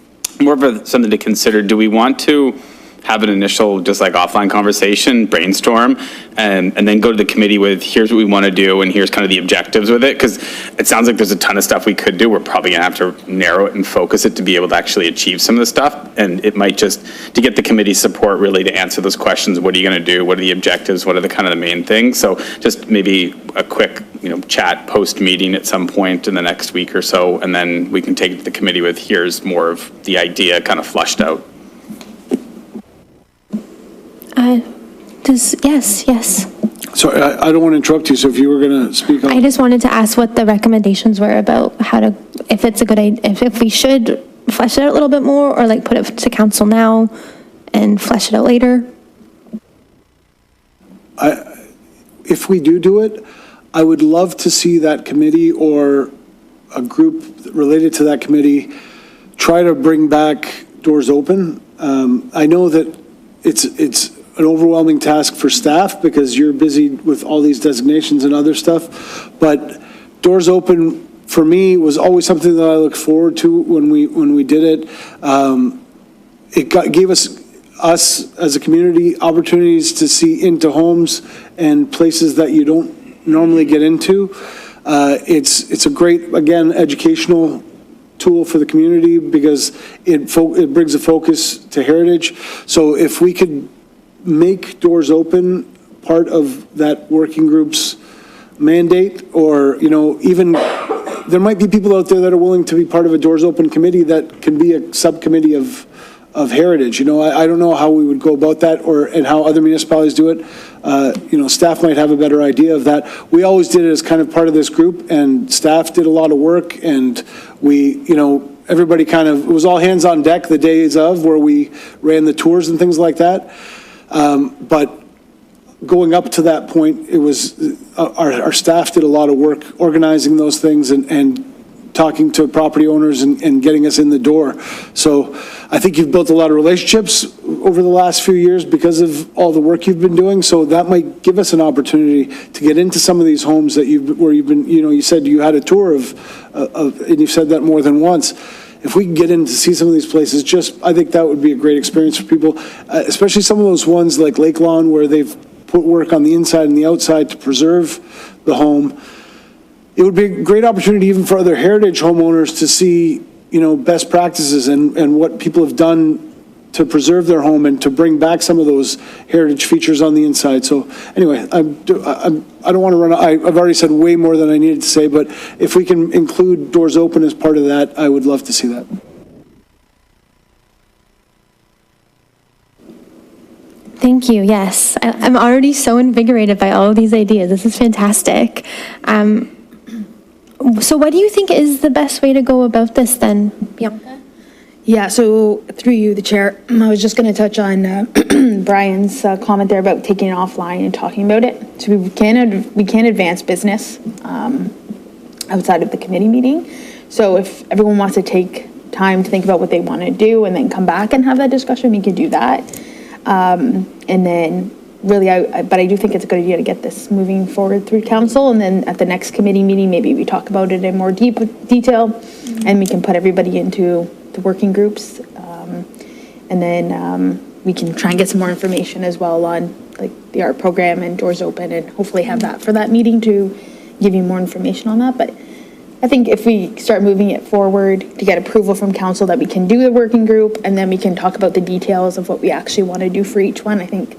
more of something to consider. Do we want to have an initial, just like offline conversation, brainstorm, and then go to the committee with, here's what we want to do, and here's kind of the objectives with it? Because it sounds like there's a ton of stuff we could do. We're probably going to have to narrow it and focus it to be able to actually achieve some of the stuff. And it might just, to get the committee's support really to answer those questions, what are you going to do? What are the objectives? What are the kind of the main things? So just maybe a quick, chat post-meeting at some point in the next week or so, and then we can take it to the committee with, here's more of the idea kind of flushed out. Yes. Sorry, I don't want to interrupt you, so if you were going to speak on. I just wanted to ask what the recommendations were about how to, if it's a good idea, if we should flesh it out a little bit more, or like put it to council now and flesh it out later? If we do it, I would love to see that committee or a group related to that committee try to bring back Doors Open. I know that it's an overwhelming task for staff because you're busy with all these designations and other stuff, but Doors Open for me was always something that I looked forward to when we did it. It gave us as a community opportunities to see into homes and places that you don't normally get into. It's a great, again, educational tool for the community because it brings a focus to heritage. So if we could make Doors Open part of that working group's mandate, or, even there might be people out there that are willing to be part of a Doors Open committee that can be a subcommittee of heritage. I don't know how we would go about that and how other municipalities do it. Staff might have a better idea of that. We always did it as kind of part of this group, and staff did a lot of work, and everybody it was all hands on deck the days of where we ran the tours and things like that. But going up to that point, it was our staff did a lot of work organizing those things and talking to property owners and getting us in the door. So I think you've built a lot of relationships over the last few years because of all the work you've been doing. So that might give us an opportunity to get into some of these homes that where you've been, you said you had a tour of, and you've said that more than once. If we can get in to see some of these places, I think that would be a great experience for people, especially some of those ones like Lake Lawn where they've put work on the inside and the outside to preserve the home. It would be a great opportunity even for other heritage homeowners to see, best practices and what people have done to preserve their home and to bring back some of those heritage features on the inside. So anyway, I don't want to run. I've already said way more than I needed to say, but if we can include Doors Open as part of that, I would love to see that. Thank you. Yes, I'm already so invigorated by all of these ideas. This is fantastic. So what do you think is the best way to go about this then, Bianca? Yeah, so through you, the chair, I was just going to touch on Brian's comment there about taking it offline and talking about it. So we can advance business outside of the committee meeting. So if everyone wants to take time to think about what they want to do and then come back and have that discussion, we can do that. And then really, but I do think it's a good idea to get this moving forward through council, and then at the next committee meeting, maybe we talk about it in more detail, and we can put everybody into the working groups, and then we can try and get some more information as well on like the art program and Doors Open, and hopefully have that for that meeting to give you more information on that. But I think if we start moving it forward to get approval from council that we can do the working group, and then we can talk about the details of what we actually want to do for each one, I think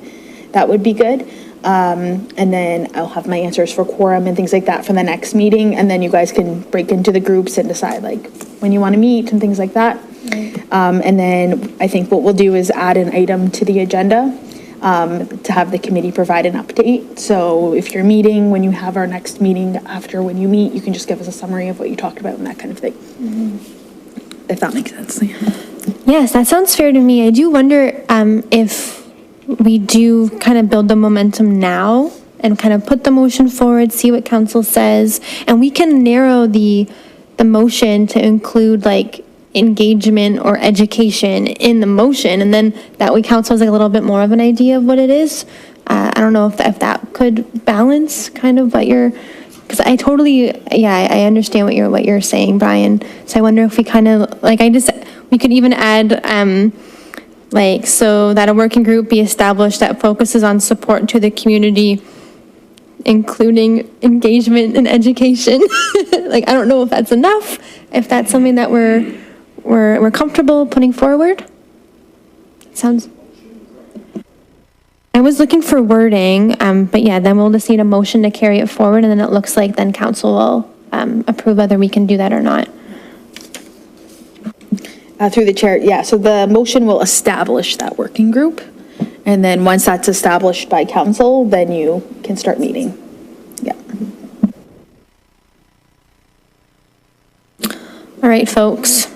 that would be good. And then I'll have my answers for quorum and things like that for the next meeting. And then you guys can break into the groups and decide like when you want to meet and things like that. Right. And then I think what we'll do is add an item to the agenda to have the committee provide an update. So if you're meeting, when you have our next meeting after when you meet, you can just give us a summary of what you talked about and that kind of thing. Mm-hmm. If that makes sense. Yes, that sounds fair to me. I do wonder if we do kind of build the momentum now and kind of put the motion forward, see what council says, and we can narrow the motion to include like engagement or education in the motion, and then that way council has like a little bit more of an idea of what it is. I don't know if that could balance kind of what you're, because I totally, I understand what you're saying, Brian. So I wonder if we kind of like, we could even add so that a working group be established that focuses on support to the community, including engagement and education. I don't know if that's enough, if that's something that we're comfortable putting forward. Sounds. I was looking for wording, but yeah, then we'll just need a motion to carry it forward, and then it looks like then council will approve whether we can do that or not. Through the chair, yeah, so the motion will establish that working group, and then once that's established by council, then you can start meeting. Yeah. All right, folks.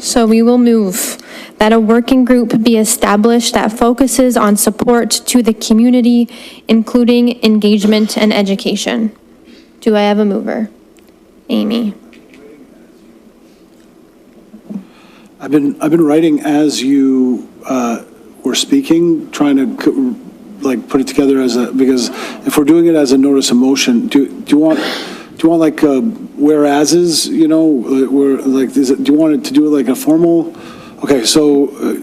So we will move that a working group be established that focuses on support to the community, including engagement and education. Do I have a mover? Amy. I've been writing as you were speaking, trying to put it together because if we're doing it as a notice of motion, do you want like whereases, do you want it to do it like a formal? Okay, so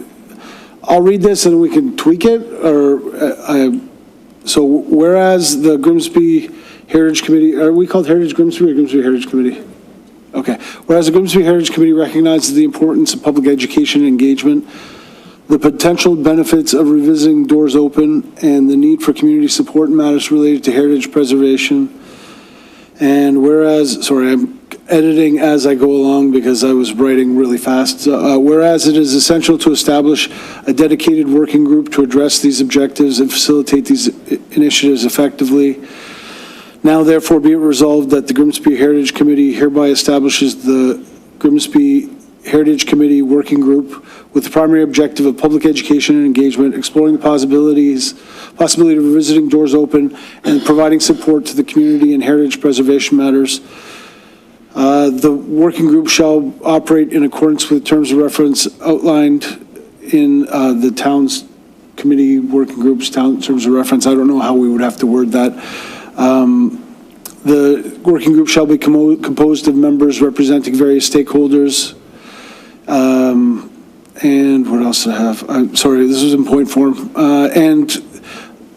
I'll read this and we can tweak it, so whereas the Grimsby Heritage Committee, are we called Heritage Grimsby or Grimsby Heritage Committee? Okay. Whereas the Grimsby Heritage Committee recognizes the importance of public education and engagement, the potential benefits of revisiting Doors Open, and the need for community support in matters related to heritage preservation. And whereas, sorry, I'm editing as I go along because I was writing really fast. Whereas it is essential to establish a dedicated working group to address these objectives and facilitate these initiatives effectively. Now therefore be it resolved that the Grimsby Heritage Committee hereby establishes the Grimsby Heritage Committee Working Group with the primary objective of public education and engagement, exploring the possibility of revisiting Doors Open, and providing support to the community in heritage preservation matters. The working group shall operate in accordance with terms of reference outlined in the town's committee working groups, terms of reference. I don't know how we would have to word that. The working group shall be composed of members representing various stakeholders. And what else do I have? I'm sorry, this was in point form. And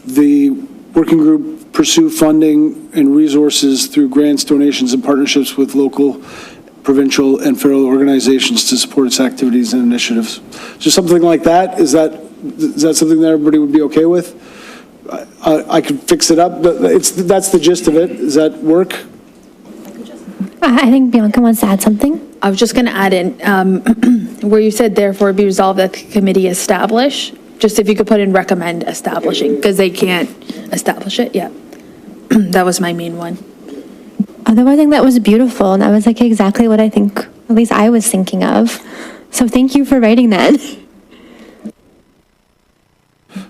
the working group pursue funding and resources through grants, donations, and partnerships with local, provincial, and federal organizations to support its activities and initiatives. Just something like that. Is that something that everybody would be okay with? I could fix it up, but that's the gist of it. Does that work? I think Bianca wants to add something. I was just going to add in, where you said therefore be resolved that the committee establish, just if you could put in recommend establishing, because they can't establish it yet. That was my main one. Otherwise, I think that was beautiful, and that was like exactly what I think, at least I was thinking of. So thank you for writing that.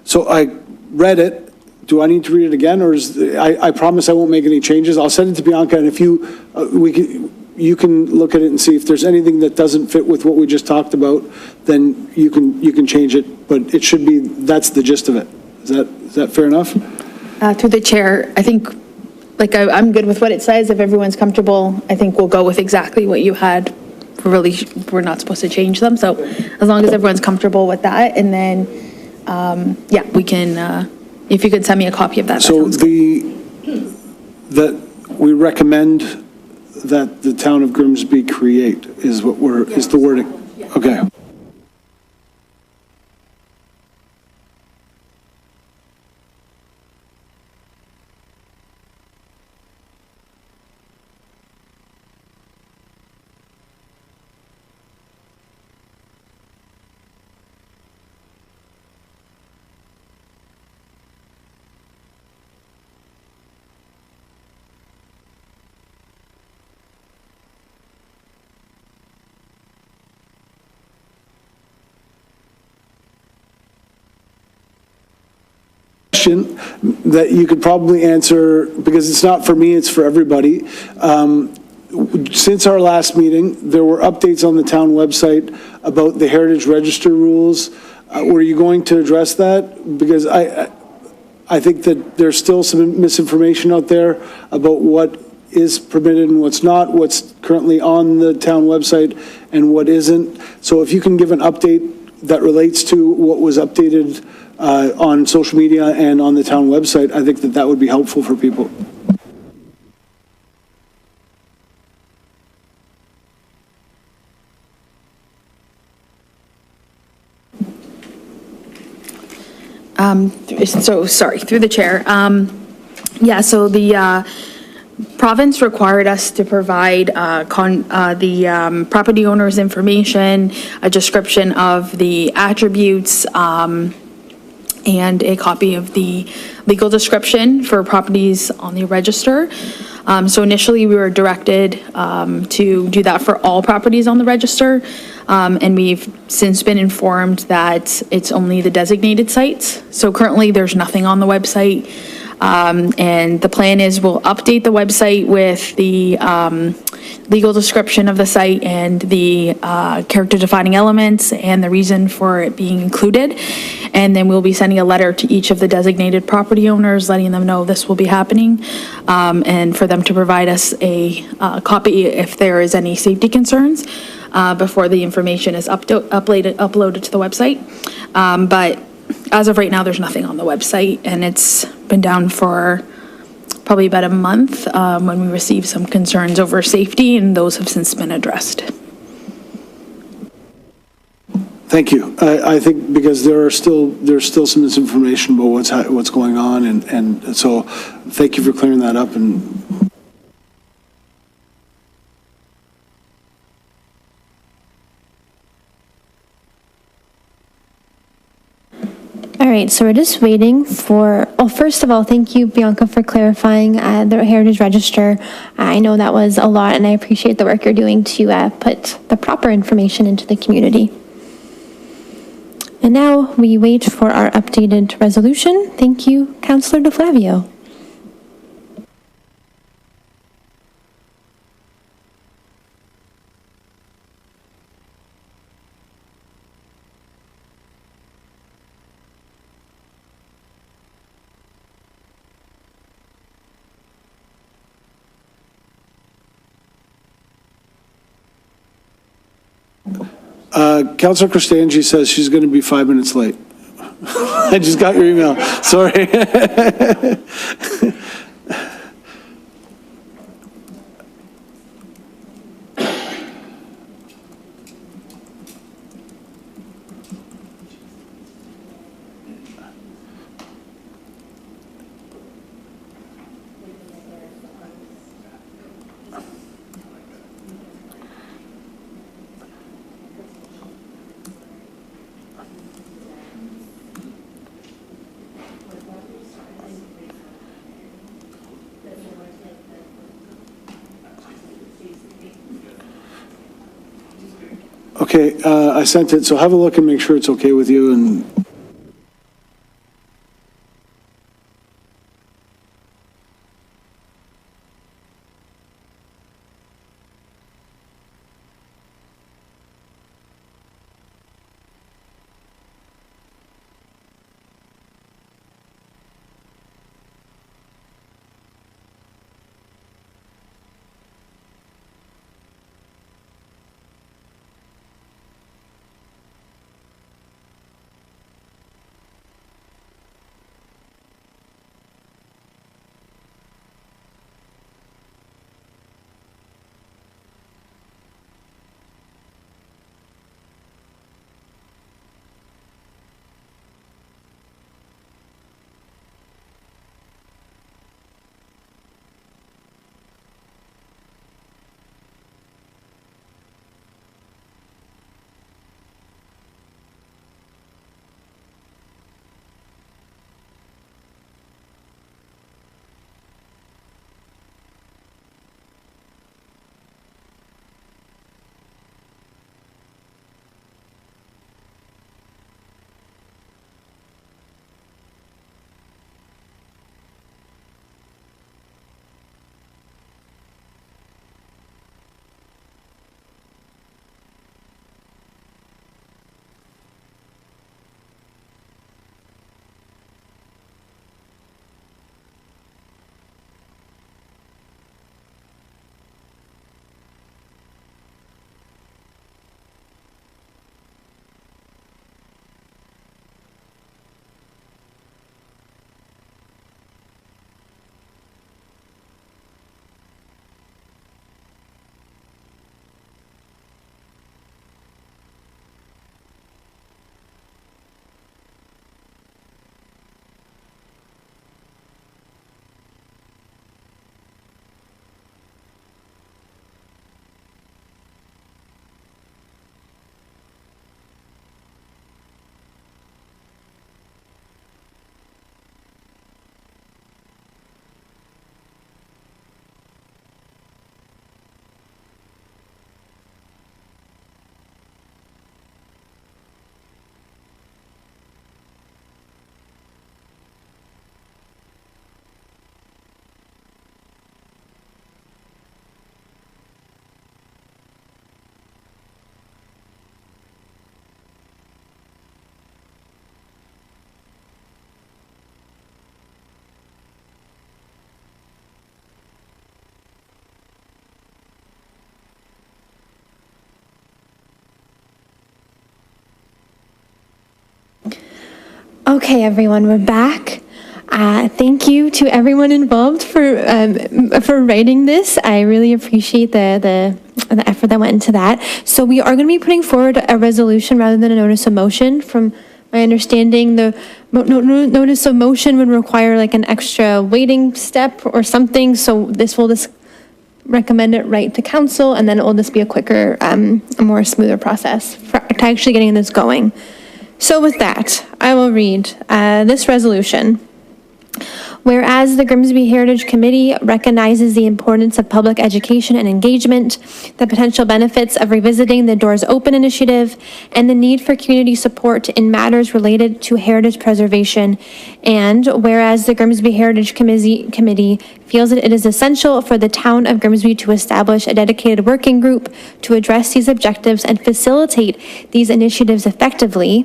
So I read it. Do I need to read it again, or I promise I won't make any changes. I'll send it to Bianca, and if you can look at it and see if there's anything that doesn't fit with what we just talked about, then you can change it. But it should be, that's the gist of it. Is that fair enough? Through the chair, I think, I'm good with what it says. If everyone's comfortable, I think we'll go with exactly what you had. We're not supposed to change them. So as long as everyone's comfortable with that, and then, yeah, we can, if you could send me a copy of that. So that we recommend that the town of Grimsby create is the wording. Okay. That you could probably answer, because it's not for me, it's for everybody. Since our last meeting, there were updates on the town website about the Heritage Register rules. Were you going to address that? Because I think that there's still some misinformation out there about what is permitted and what's not, what's currently on the town website and what isn't. So if you can give an update that relates to what was updated on social media and on the town website, I think that would be helpful for people. Through the chair. Yeah, so the province required us to provide the property owner's information, a description of the attributes, and a copy of the legal description for properties on the register. So initially, we were directed to do that for all properties on the register, and we've since been informed that it's only the designated sites. So currently, there's nothing on the website, and the plan is we'll update the website with the legal description of the site and the character defining elements and the reason for it being included. And then we'll be sending a letter to each of the designated property owners, letting them know this will be happening, and for them to provide us a copy if there is any safety concerns before the information is uploaded to the website. But as of right now, there's nothing on the website, and it's been down for probably about a month when we received some concerns over safety, and those have since been addressed. Thank you. I think because there's still some misinformation about what's going on, and so thank you for clearing that up. And All right, so we're just waiting for, well, first of all, thank you, Bianca, for clarifying the Heritage Register. I know that was a lot, and I appreciate the work you're doing to put the proper information into the community. And now we wait for our updated resolution. Thank you, Councillor DeFlavio. Councillor Christangi says she's going to be 5 minutes late. I just got your email. Sorry. Okay, I sent it, so have a look and make sure it's okay with you, and Okay, everyone, we're back. Thank you to everyone involved for writing this. I really appreciate the effort that went into that. So we are going to be putting forward a resolution rather than a notice of motion. From my understanding, the notice of motion would require like an extra waiting step or something. So this will just recommend it right to council, and then it will just be a quicker, a more smoother process for actually getting this going. So with that, I will read this resolution. Whereas the Grimsby Heritage Committee recognizes the importance of public education and engagement, the potential benefits of revisiting the Doors Open initiative, and the need for community support in matters related to heritage preservation. And whereas the Grimsby Heritage Committee feels that it is essential for the town of Grimsby to establish a dedicated working group to address these objectives and facilitate these initiatives effectively.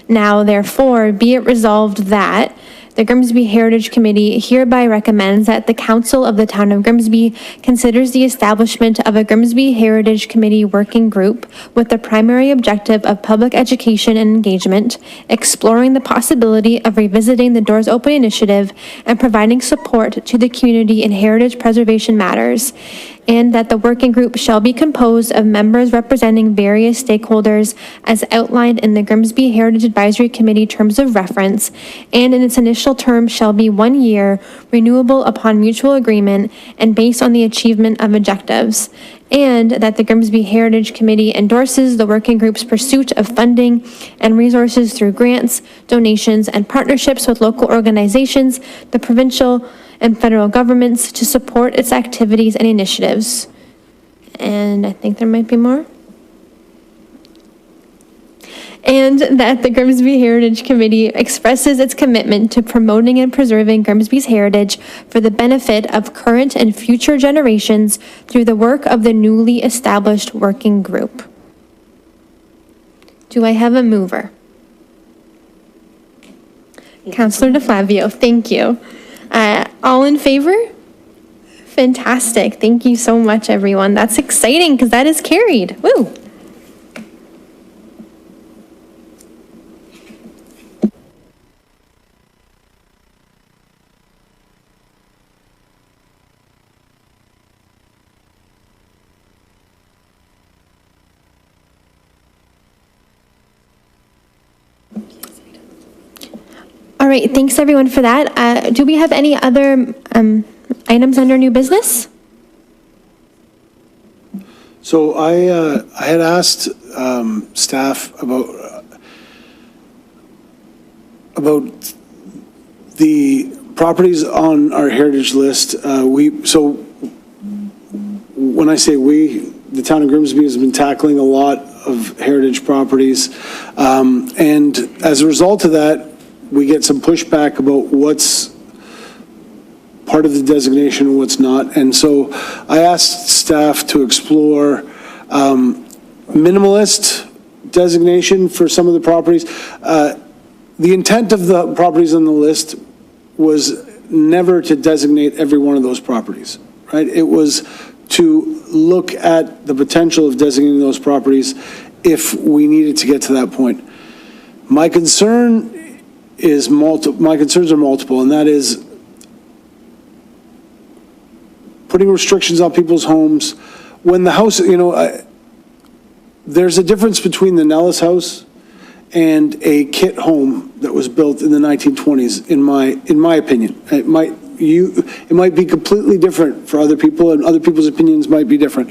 Now, therefore, be it resolved that the Grimsby Heritage Committee hereby recommends that the Council of the Town of Grimsby considers the establishment of a Grimsby Heritage Committee working group with the primary objective of public education and engagement, exploring the possibility of revisiting the Doors Open initiative, and providing support to the community in heritage preservation matters, and that the working group shall be composed of members representing various stakeholders as outlined in the Grimsby Heritage Advisory Committee terms of reference, and in its initial term shall be 1 year, renewable upon mutual agreement and based on the achievement of objectives, and that the Grimsby Heritage Committee endorses the working group's pursuit of funding and resources through grants, donations, and partnerships with local organizations, the provincial and federal governments to support its activities and initiatives. And I think there might be more. And that the Grimsby Heritage Committee expresses its commitment to promoting and preserving Grimsby's heritage for the benefit of current and future generations through the work of the newly established working group. Do I have a mover? Councillor DeFlavio, thank you. All in favor? Fantastic. Thank you so much, everyone. That's exciting because that is carried. Woo! All right, thanks everyone for that. Do we have any other items under new business? So I had asked staff about the properties on our heritage list. So when I say we, the town of Grimsby has been tackling a lot of heritage properties. And as a result of that, we get some pushback about what's part of the designation and what's not. And so I asked staff to explore minimalist designation for some of the properties. The intent of the properties on the list was never to designate every one of those properties, right? It was to look at the potential of designating those properties if we needed to get to that point. My concerns are multiple, and that is putting restrictions on people's homes. When the house, there's a difference between the Nellis house and a kit home that was built in the 1920s, in my opinion. It might be completely different for other people, and other people's opinions might be different.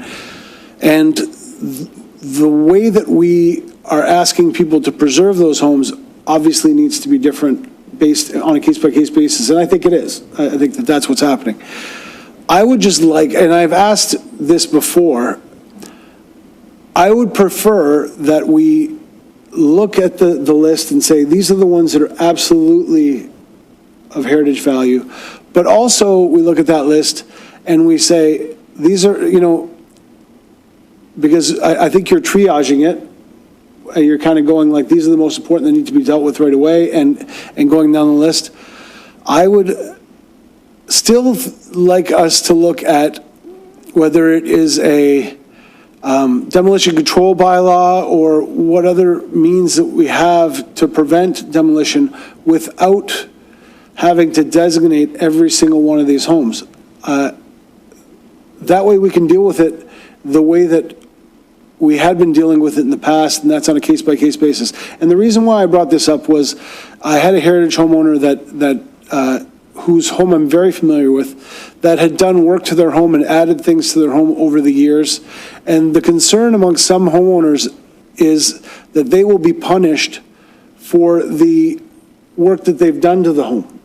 And the way that we are asking people to preserve those homes obviously needs to be different based on a case-by-case basis, and I think it is. I think that that's what's happening. I would just like, and I've asked this before, I would prefer that we look at the list and say, these are the ones that are absolutely of heritage value, but also we look at that list and we say, these are, because I think you're triaging it. You're kind of going like, these are the most important that need to be dealt with right away, and going down the list. I would still like us to look at whether it is a demolition control bylaw or what other means that we have to prevent demolition without having to designate every single one of these homes. That way we can deal with it the way that we had been dealing with it in the past, and that's on a case-by-case basis. And the reason why I brought this up was I had a heritage homeowner whose home I'm very familiar with, that had done work to their home and added things to their home over the years. And the concern among some homeowners is that they will be punished for the work that they've done to the home.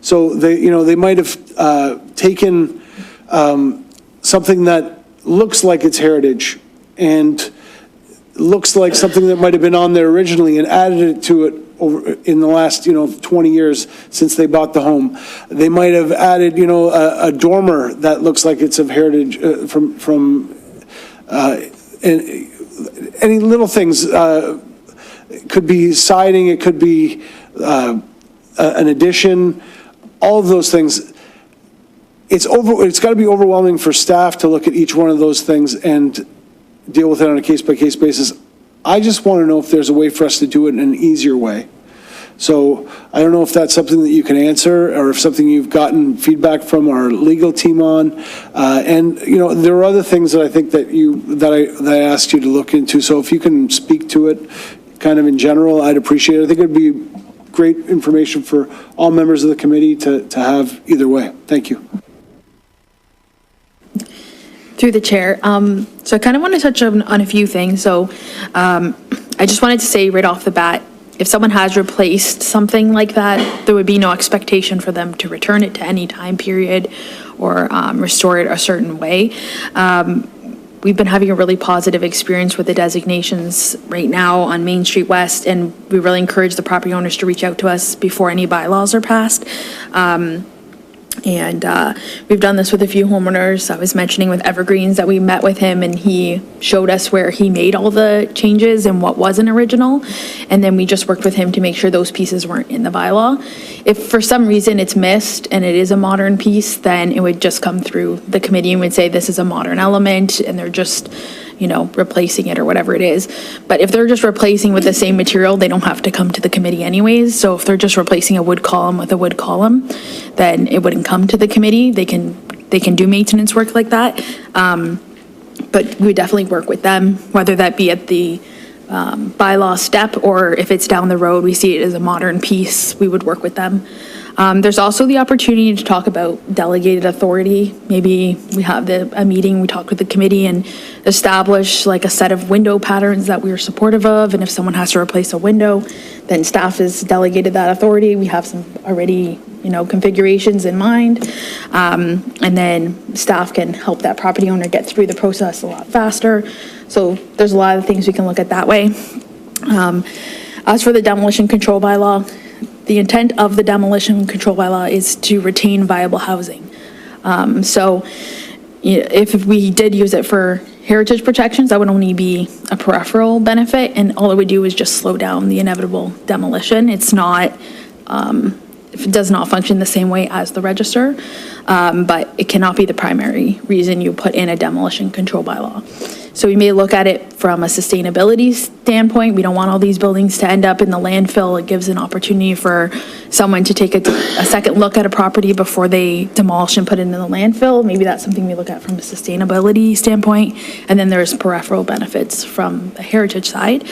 So they might have taken something that looks like it's heritage and looks like something that might have been on there originally and added it to it over in the last 20 years since they bought the home. They might have added a dormer that looks like it's of heritage from any little things. It could be siding, it could be an addition, all of those things. It's got to be overwhelming for staff to look at each one of those things and deal with it on a case-by-case basis. I just want to know if there's a way for us to do it in an easier way. So I don't know if that's something that you can answer or if something you've gotten feedback from our legal team on. And there are other things that I think that I asked you to look into. So if you can speak to it kind of in general, I'd appreciate it. I think it'd be great information for all members of the committee to have either way. Thank you. Through the chair. So I kind of want to touch on a few things. So I just wanted to say right off the bat, if someone has replaced something like that, there would be no expectation for them to return it to any time period or restore it a certain way. We've been having a really positive experience with the designations right now on Main Street West, and we really encourage the property owners to reach out to us before any bylaws are passed. And we've done this with a few homeowners. I was mentioning with Evergreens that we met with him and he showed us where he made all the changes and what wasn't original. And then we just worked with him to make sure those pieces weren't in the bylaw. If for some reason it's missed and it is a modern piece, then it would just come through the committee and would say this is a modern element and they're just, replacing it or whatever it is. But if they're just replacing with the same material, they don't have to come to the committee anyways. So if they're just replacing a wood column with a wood column, then it wouldn't come to the committee. They can do maintenance work like that. But we definitely work with them, whether that be at the bylaw step or if it's down the road, we see it as a modern piece, we would work with them. There's also the opportunity to talk about delegated authority. Maybe we have a meeting, we talk with the committee and establish like a set of window patterns that we are supportive of. And if someone has to replace a window, then staff has delegated that authority. We have some already, configurations in mind. And then staff can help that property owner get through the process a lot faster. So there's a lot of things we can look at that way. As for the demolition control bylaw, the intent of the demolition control bylaw is to retain viable housing. So if we did use it for heritage protections, that would only be a peripheral benefit, and all it would do is just slow down the inevitable demolition. It's not, if it does not function the same way as the register, but it cannot be the primary reason you put in a demolition control bylaw. So we may look at it from a sustainability standpoint. We don't want all these buildings to end up in the landfill. It gives an opportunity for someone to take a second look at a property before they demolish and put it in the landfill. Maybe that's something we look at from a sustainability standpoint. And then there's peripheral benefits from the heritage side.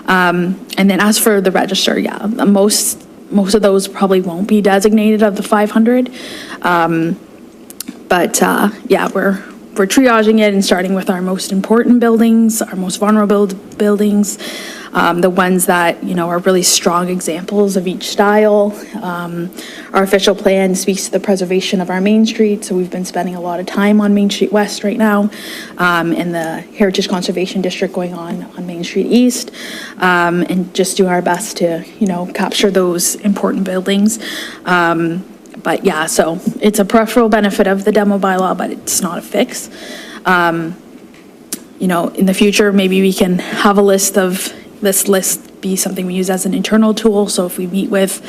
And then as for the register, yeah, most of those probably won't be designated of the 500. Yeah, we're triaging it and starting with our most important buildings, our most vulnerable buildings, the ones that, are really strong examples of each style. Our official plan speaks to the preservation of our Main Street, so we've been spending a lot of time on Main Street West right now, and the Heritage Conservation District going on Main Street East, and just do our best to, capture those important buildings. But yeah, so it's a peripheral benefit of the demo bylaw, but it's not a fix. In the future, maybe we can have a list of this list be something we use as an internal tool. So if we meet with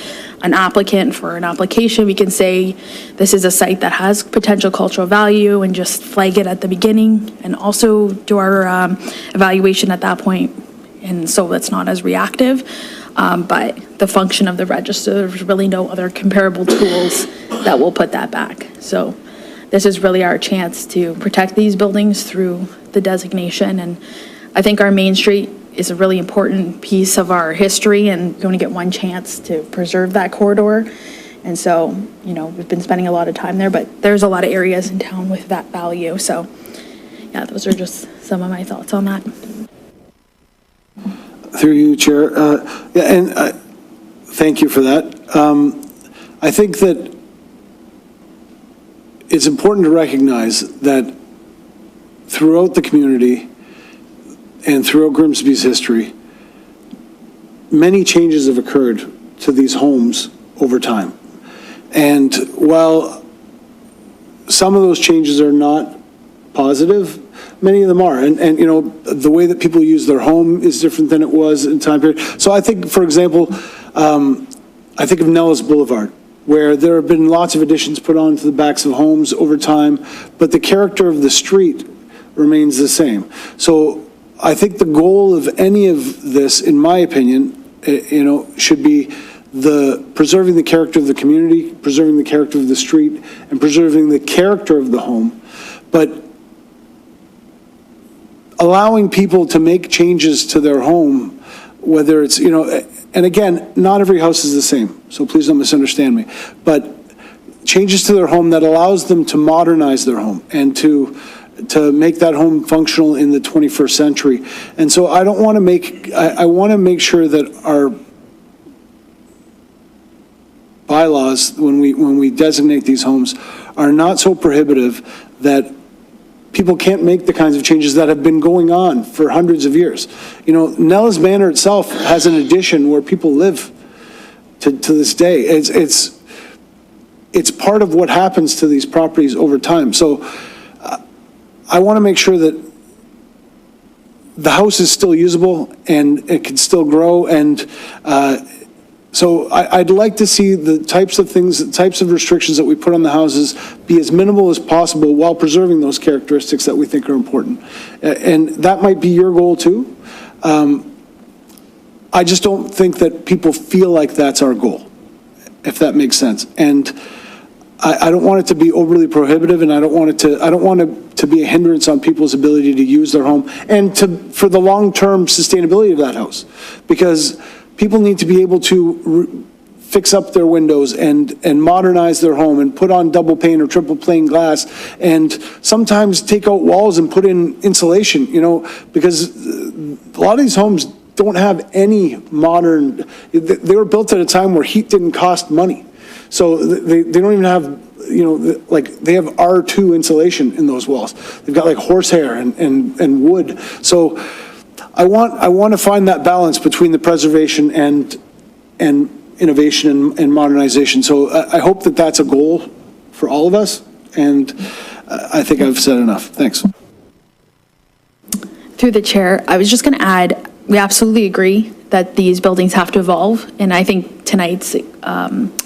an applicant for an application, we can say, this is a site that has potential cultural value, and just flag it at the beginning, and also do our evaluation at that point. And so it's not as reactive. But the function of the register, there's really no other comparable tools that will put that back. So this is really our chance to protect these buildings through the designation. And I think our Main Street is a really important piece of our history, and you only get one chance to preserve that corridor. And so, we've been spending a lot of time there, but there's a lot of areas in town with that value. So yeah, those are just some of my thoughts on that. Through you, Chair. Thank you for that. I think that it's important to recognize that throughout the community and throughout Grimsby's history, many changes have occurred to these homes over time. And while some of those changes are not positive, many of them are. And the way that people use their home is different than it was in time period. So I think, for example, I think of Nellis Boulevard, where there have been lots of additions put onto the backs of homes over time, but the character of the street remains the same. So I think the goal of any of this, in my opinion, should be preserving the character of the community, preserving the character of the street, and preserving the character of the home, but allowing people to make changes to their home, whether it's, and again, not every house is the same, so please don't misunderstand me, but changes to their home that allows them to modernize their home and to make that home functional in the 21st century. And so I don't want to I want to make sure that our bylaws, when we designate these homes, are not so prohibitive that people can't make the kinds of changes that have been going on for hundreds of years. Nellis Manor itself has an addition where people live to this day. It's part of what happens to these properties over time. So I want to make sure that the house is still usable and it can still grow. And so I'd like to see the types of restrictions that we put on the houses be as minimal as possible while preserving those characteristics that we think are important. And that might be your goal too. I just don't think that people feel like that's our goal, if that makes sense. And I don't want it to be overly prohibitive, and I don't want it to be a hindrance on people's ability to use their home and for the long-term sustainability of that house, because people need to be able to fix up their windows and modernize their home and put on double pane or triple pane glass, and sometimes take out walls and put in insulation, because a lot of these homes don't have any modern, they were built at a time where heat didn't cost money. So they don't even have, they have R2 insulation in those walls. They've got like horsehair and wood. So I want to find that balance between the preservation and innovation and modernization. So I hope that that's a goal for all of us, and I think I've said enough. Thanks. Through the chair, I was just going to add, we absolutely agree that these buildings have to evolve, and I think tonight's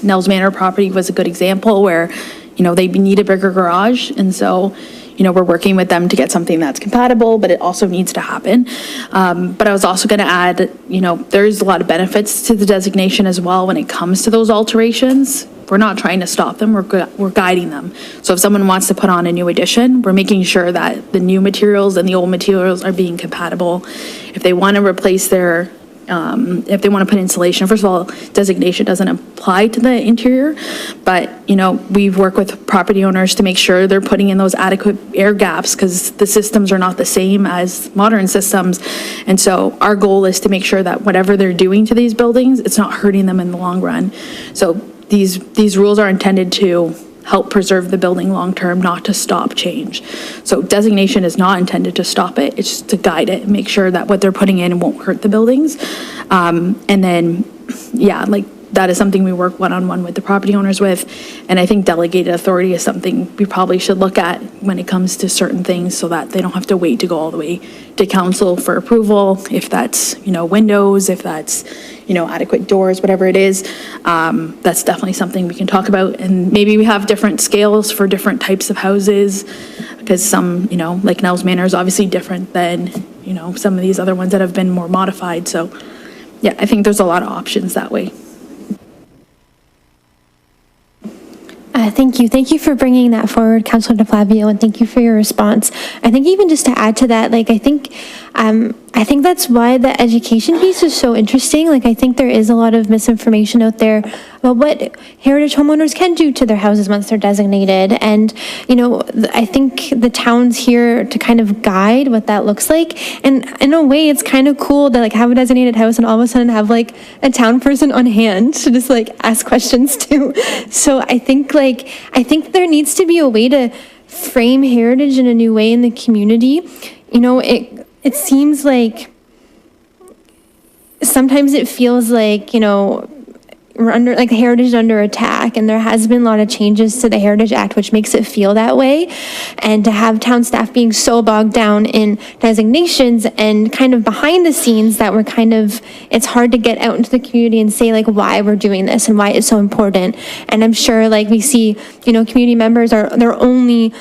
Nels Manor property was a good example where, they need a bigger garage, and so we're working with them to get something that's compatible, but it also needs to happen. But I was also going to add, there's a lot of benefits to the designation as well when it comes to those alterations. We're not trying to stop them, we're guiding them. So if someone wants to put on a new addition, we're making sure that the new materials and the old materials are being compatible. If they want to replace their if they want to put insulation, first of all, designation doesn't apply to the interior, but, we've worked with property owners to make sure they're putting in those adequate air gaps, because the systems are not the same as modern systems. And so our goal is to make sure that whatever they're doing to these buildings, it's not hurting them in the long run. So these rules are intended to help preserve the building long-term, not to stop change. So designation is not intended to stop it, it's just to guide it and make sure that what they're putting in won't hurt the buildings. And then, that is something we work one-on-one with the property owners with. And I think delegated authority is something we probably should look at when it comes to certain things so that they don't have to wait to go all the way to council for approval. If that's, windows, if that's, adequate doors, whatever it is, that's definitely something we can talk about. And maybe we have different scales for different types of houses, because some, like Nell's Manor is obviously different than, some of these other ones that have been more modified. So yeah, I think there's a lot of options that way. Thank you. Thank you for bringing that forward, Councilor DeFlavio, and thank you for your response. I think even just to add to that, I think that's why the education piece is so interesting. I think there is a lot of misinformation out there about what heritage homeowners can do to their houses once they're designated. And, I think the town's here to kind of guide what that looks like. And in a way, it's kind of cool to have a designated house and all of a sudden have a town person on hand to just ask questions to. So I think there needs to be a way to frame heritage in a new way in the community. It seems like sometimes it feels like, we're under, heritage is under attack, and there has been a lot of changes to the Heritage Act, which makes it feel that way. And to have town staff being so bogged down in designations and kind of behind the scenes that it's hard to get out into the community and say why we're doing this and why it's so important. And I'm sure we see, community members are their only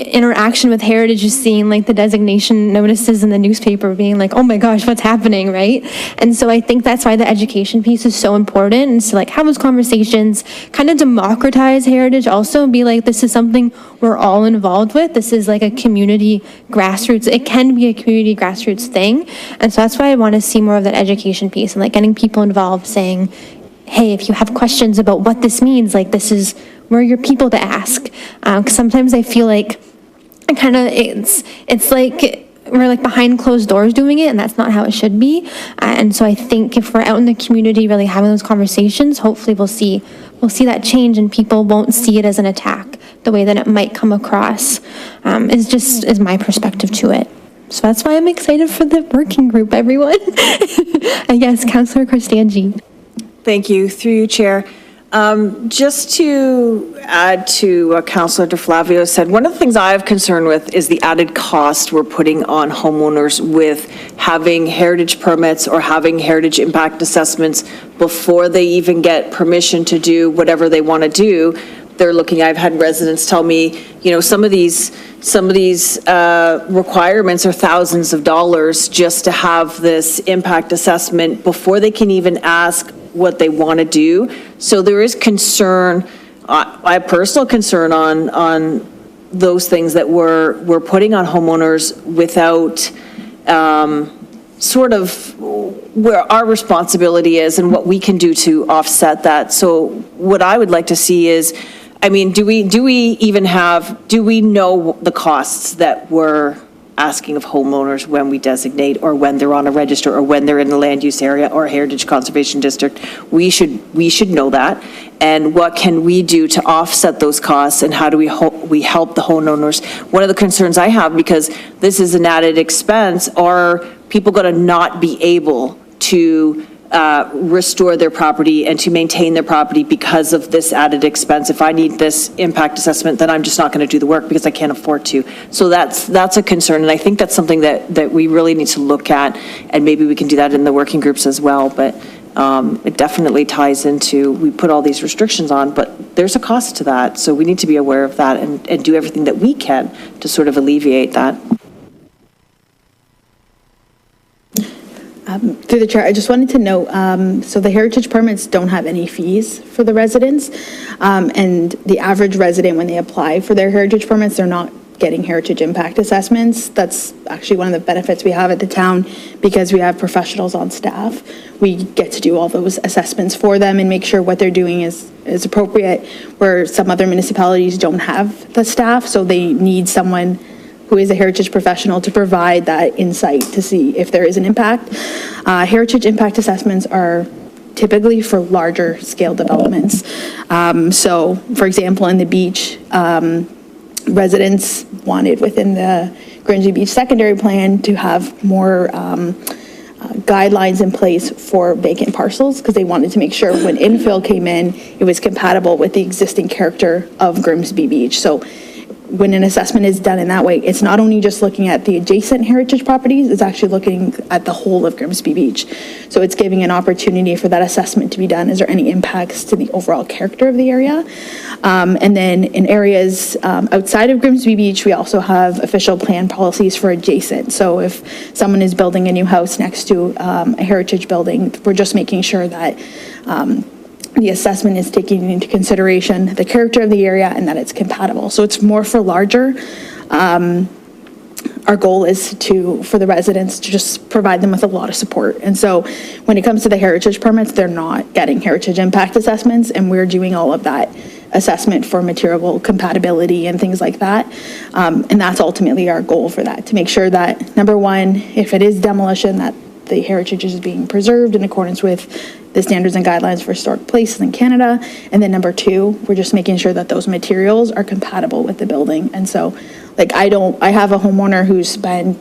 interaction with heritage is seeing the designation notices in the newspaper being oh my gosh, what's happening, right? And so I think that's why the education piece is so important, and to have those conversations, kind of democratize heritage also, and be this is something we're all involved with. This is a community grassroots, it can be a community grassroots thing. And so that's why I want to see more of that education piece and getting people involved, saying, hey, if you have questions about what this means, this is where your people to ask. Because sometimes I feel it's we're behind closed doors doing it, and that's not how it should be. And so I think if we're out in the community really having those conversations, hopefully we'll see that change, and people won't see it as an attack the way that it might come across. Is my perspective to it. So that's why I'm excited for the working group, everyone. I guess, Councillor Kristanji. Thank you. Through you, Chair. Just to add to what Councillor DeFlavio said, one of the things I have concern with is the added cost we're putting on homeowners with having heritage permits or having heritage impact assessments before they even get permission to do whatever they want to do. They're looking, I've had residents tell me, some of these requirements are thousands of dollars just to have this impact assessment before they can even ask what they want to do. So there is concern, I have personal concern on those things that we're putting on homeowners without sort of where our responsibility is and what we can do to offset that. So what I would like to see is, do we know the costs that we're asking of homeowners when we designate, or when they're on a register, or when they're in a land use area or heritage conservation district? We should know that. And what can we do to offset those costs, and how do we help the homeowners? One of the concerns I have, because this is an added expense, are people going to not be able to restore their property and to maintain their property because of this added expense? If I need this impact assessment, then I'm just not going to do the work because I can't afford to. So that's a concern, and I think that's something that we really need to look at, and maybe we can do that in the working groups as well. But it definitely ties into, we put all these restrictions on, but there's a cost to that. So we need to be aware of that and do everything that we can to sort of alleviate that. Through the chair, I just wanted to note, so the heritage permits don't have any fees for the residents, and the average resident, when they apply for their heritage permits, they're not getting heritage impact assessments. That's actually one of the benefits we have at the town, because we have professionals on staff. We get to do all those assessments for them and make sure what they're doing is appropriate, where some other municipalities don't have the staff, so they need someone who is a heritage professional to provide that insight to see if there is an impact. Heritage impact assessments are typically for larger scale developments. So, for example, in the beach, residents wanted within the Grimsby Beach secondary plan to have more guidelines in place for vacant parcels because they wanted to make sure when infill came in, it was compatible with the existing character of Grimsby Beach. So when an assessment is done in that way, it's not only just looking at the adjacent heritage properties, it's actually looking at the whole of Grimsby Beach. So it's giving an opportunity for that assessment to be done. Is there any impacts to the overall character of the area? And then in areas outside of Grimsby Beach, we also have official plan policies for adjacent. So if someone is building a new house next to a heritage building, we're just making sure that the assessment is taking into consideration the character of the area and that it's compatible. So it's more for larger. Our goal is for the residents to just provide them with a lot of support. And so when it comes to the heritage permits, they're not getting heritage impact assessments, and we're doing all of that assessment for material compatibility and things like that. And that's ultimately our goal for that, to make sure that, number one, if it is demolition, that the heritage is being preserved in accordance with the standards and guidelines for historic places in Canada. And then number two, we're just making sure that those materials are compatible with the building. And so, like, I have a homeowner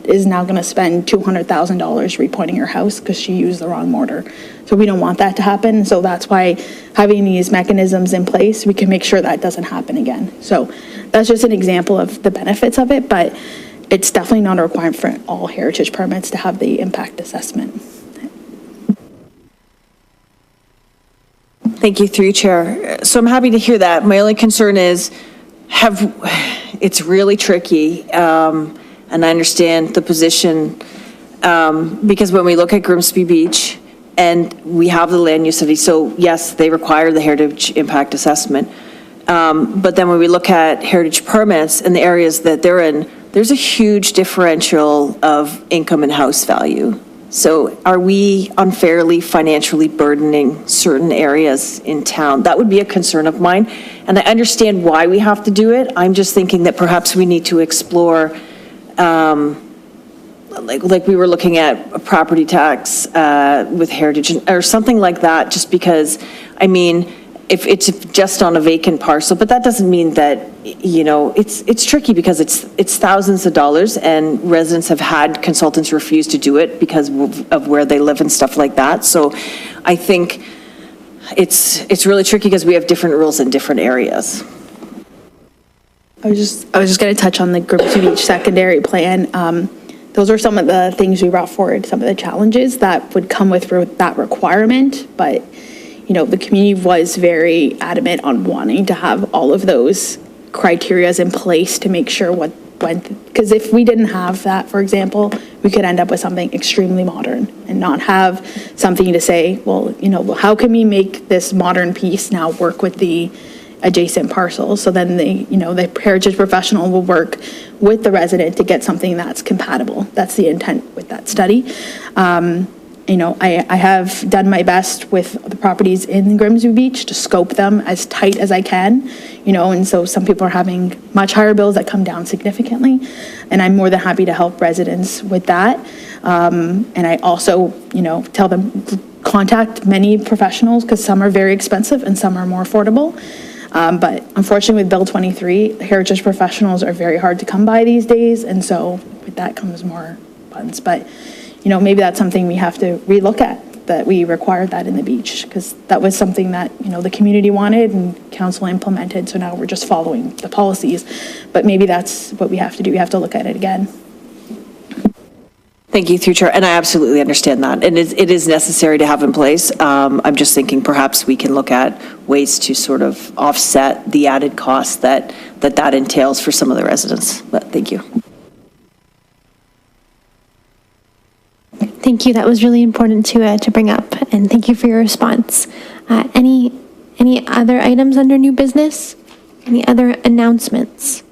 is now going to spend $200,000 repointing her house because she used the wrong mortar. So we don't want that to happen. So that's why having these mechanisms in place, we can make sure that doesn't happen again. So that's just an example of the benefits of it, but it's definitely not a requirement for all heritage permits to have the impact assessment. Thank you, through you, Chair. So I'm happy to hear that. My only concern is it's really tricky, and I understand the position, because when we look at Grimsby Beach and we have the land use study, so yes, they require the heritage impact assessment. But then when we look at heritage permits and the areas that they're in, there's a huge differential of income and house value. So are we unfairly financially burdening certain areas in town? That would be a concern of mine. And I understand why we have to do it. I'm just thinking that perhaps we need to explore, like we were looking at a property tax with heritage or something like that, just because, I mean, if it's just on a vacant parcel, but that doesn't mean that, you know, it's tricky because it's thousands of dollars, and residents have had consultants refuse to do it because of where they live and stuff like that. So I think it's really tricky because we have different rules in different areas. I was just going to touch on the Grimsby Beach secondary plan. Those are some of the things we brought forward, some of the challenges that would come with that requirement, but you know, the community was very adamant on wanting to have all of those criterias in place to make sure because if we didn't have that, for example, we could end up with something extremely modern and not have something to say, well, you know, how can we make this modern piece now work with the adjacent parcels? So then the heritage professional will work with the resident to get something that's compatible. That's the intent with that study. You know, I have done my best with the properties in Grimsby Beach to scope them as tight as I can, you know, and so some people are having much higher bills that come down significantly, and I'm more than happy to help residents with that. And I also, you know, tell them contact many professionals because some are very expensive and some are more affordable. But unfortunately with Bill 23, heritage professionals are very hard to come by these days, and so with that comes more funds. But you know, maybe that's something we have to relook at, that we required that in the beach, because that was something that, you know, the community wanted and council implemented, so now we're just following the policies. But maybe that's what we have to do. We have to look at it again. Thank you, through Chair, and I absolutely understand that, and it is necessary to have in place. I'm just thinking perhaps we can look at ways to sort of offset the added cost that entails for some of the residents. But thank you. Thank you. That was really important to bring up, and thank you for your response. Any other items under new business? Any other announcements?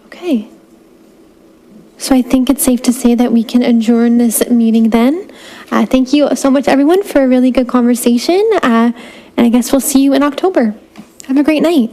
Okay. So I think it's safe to say that we can adjourn this meeting then. Thank you so much, everyone, for a really good conversation, and I guess we'll see you in October. Have a great night.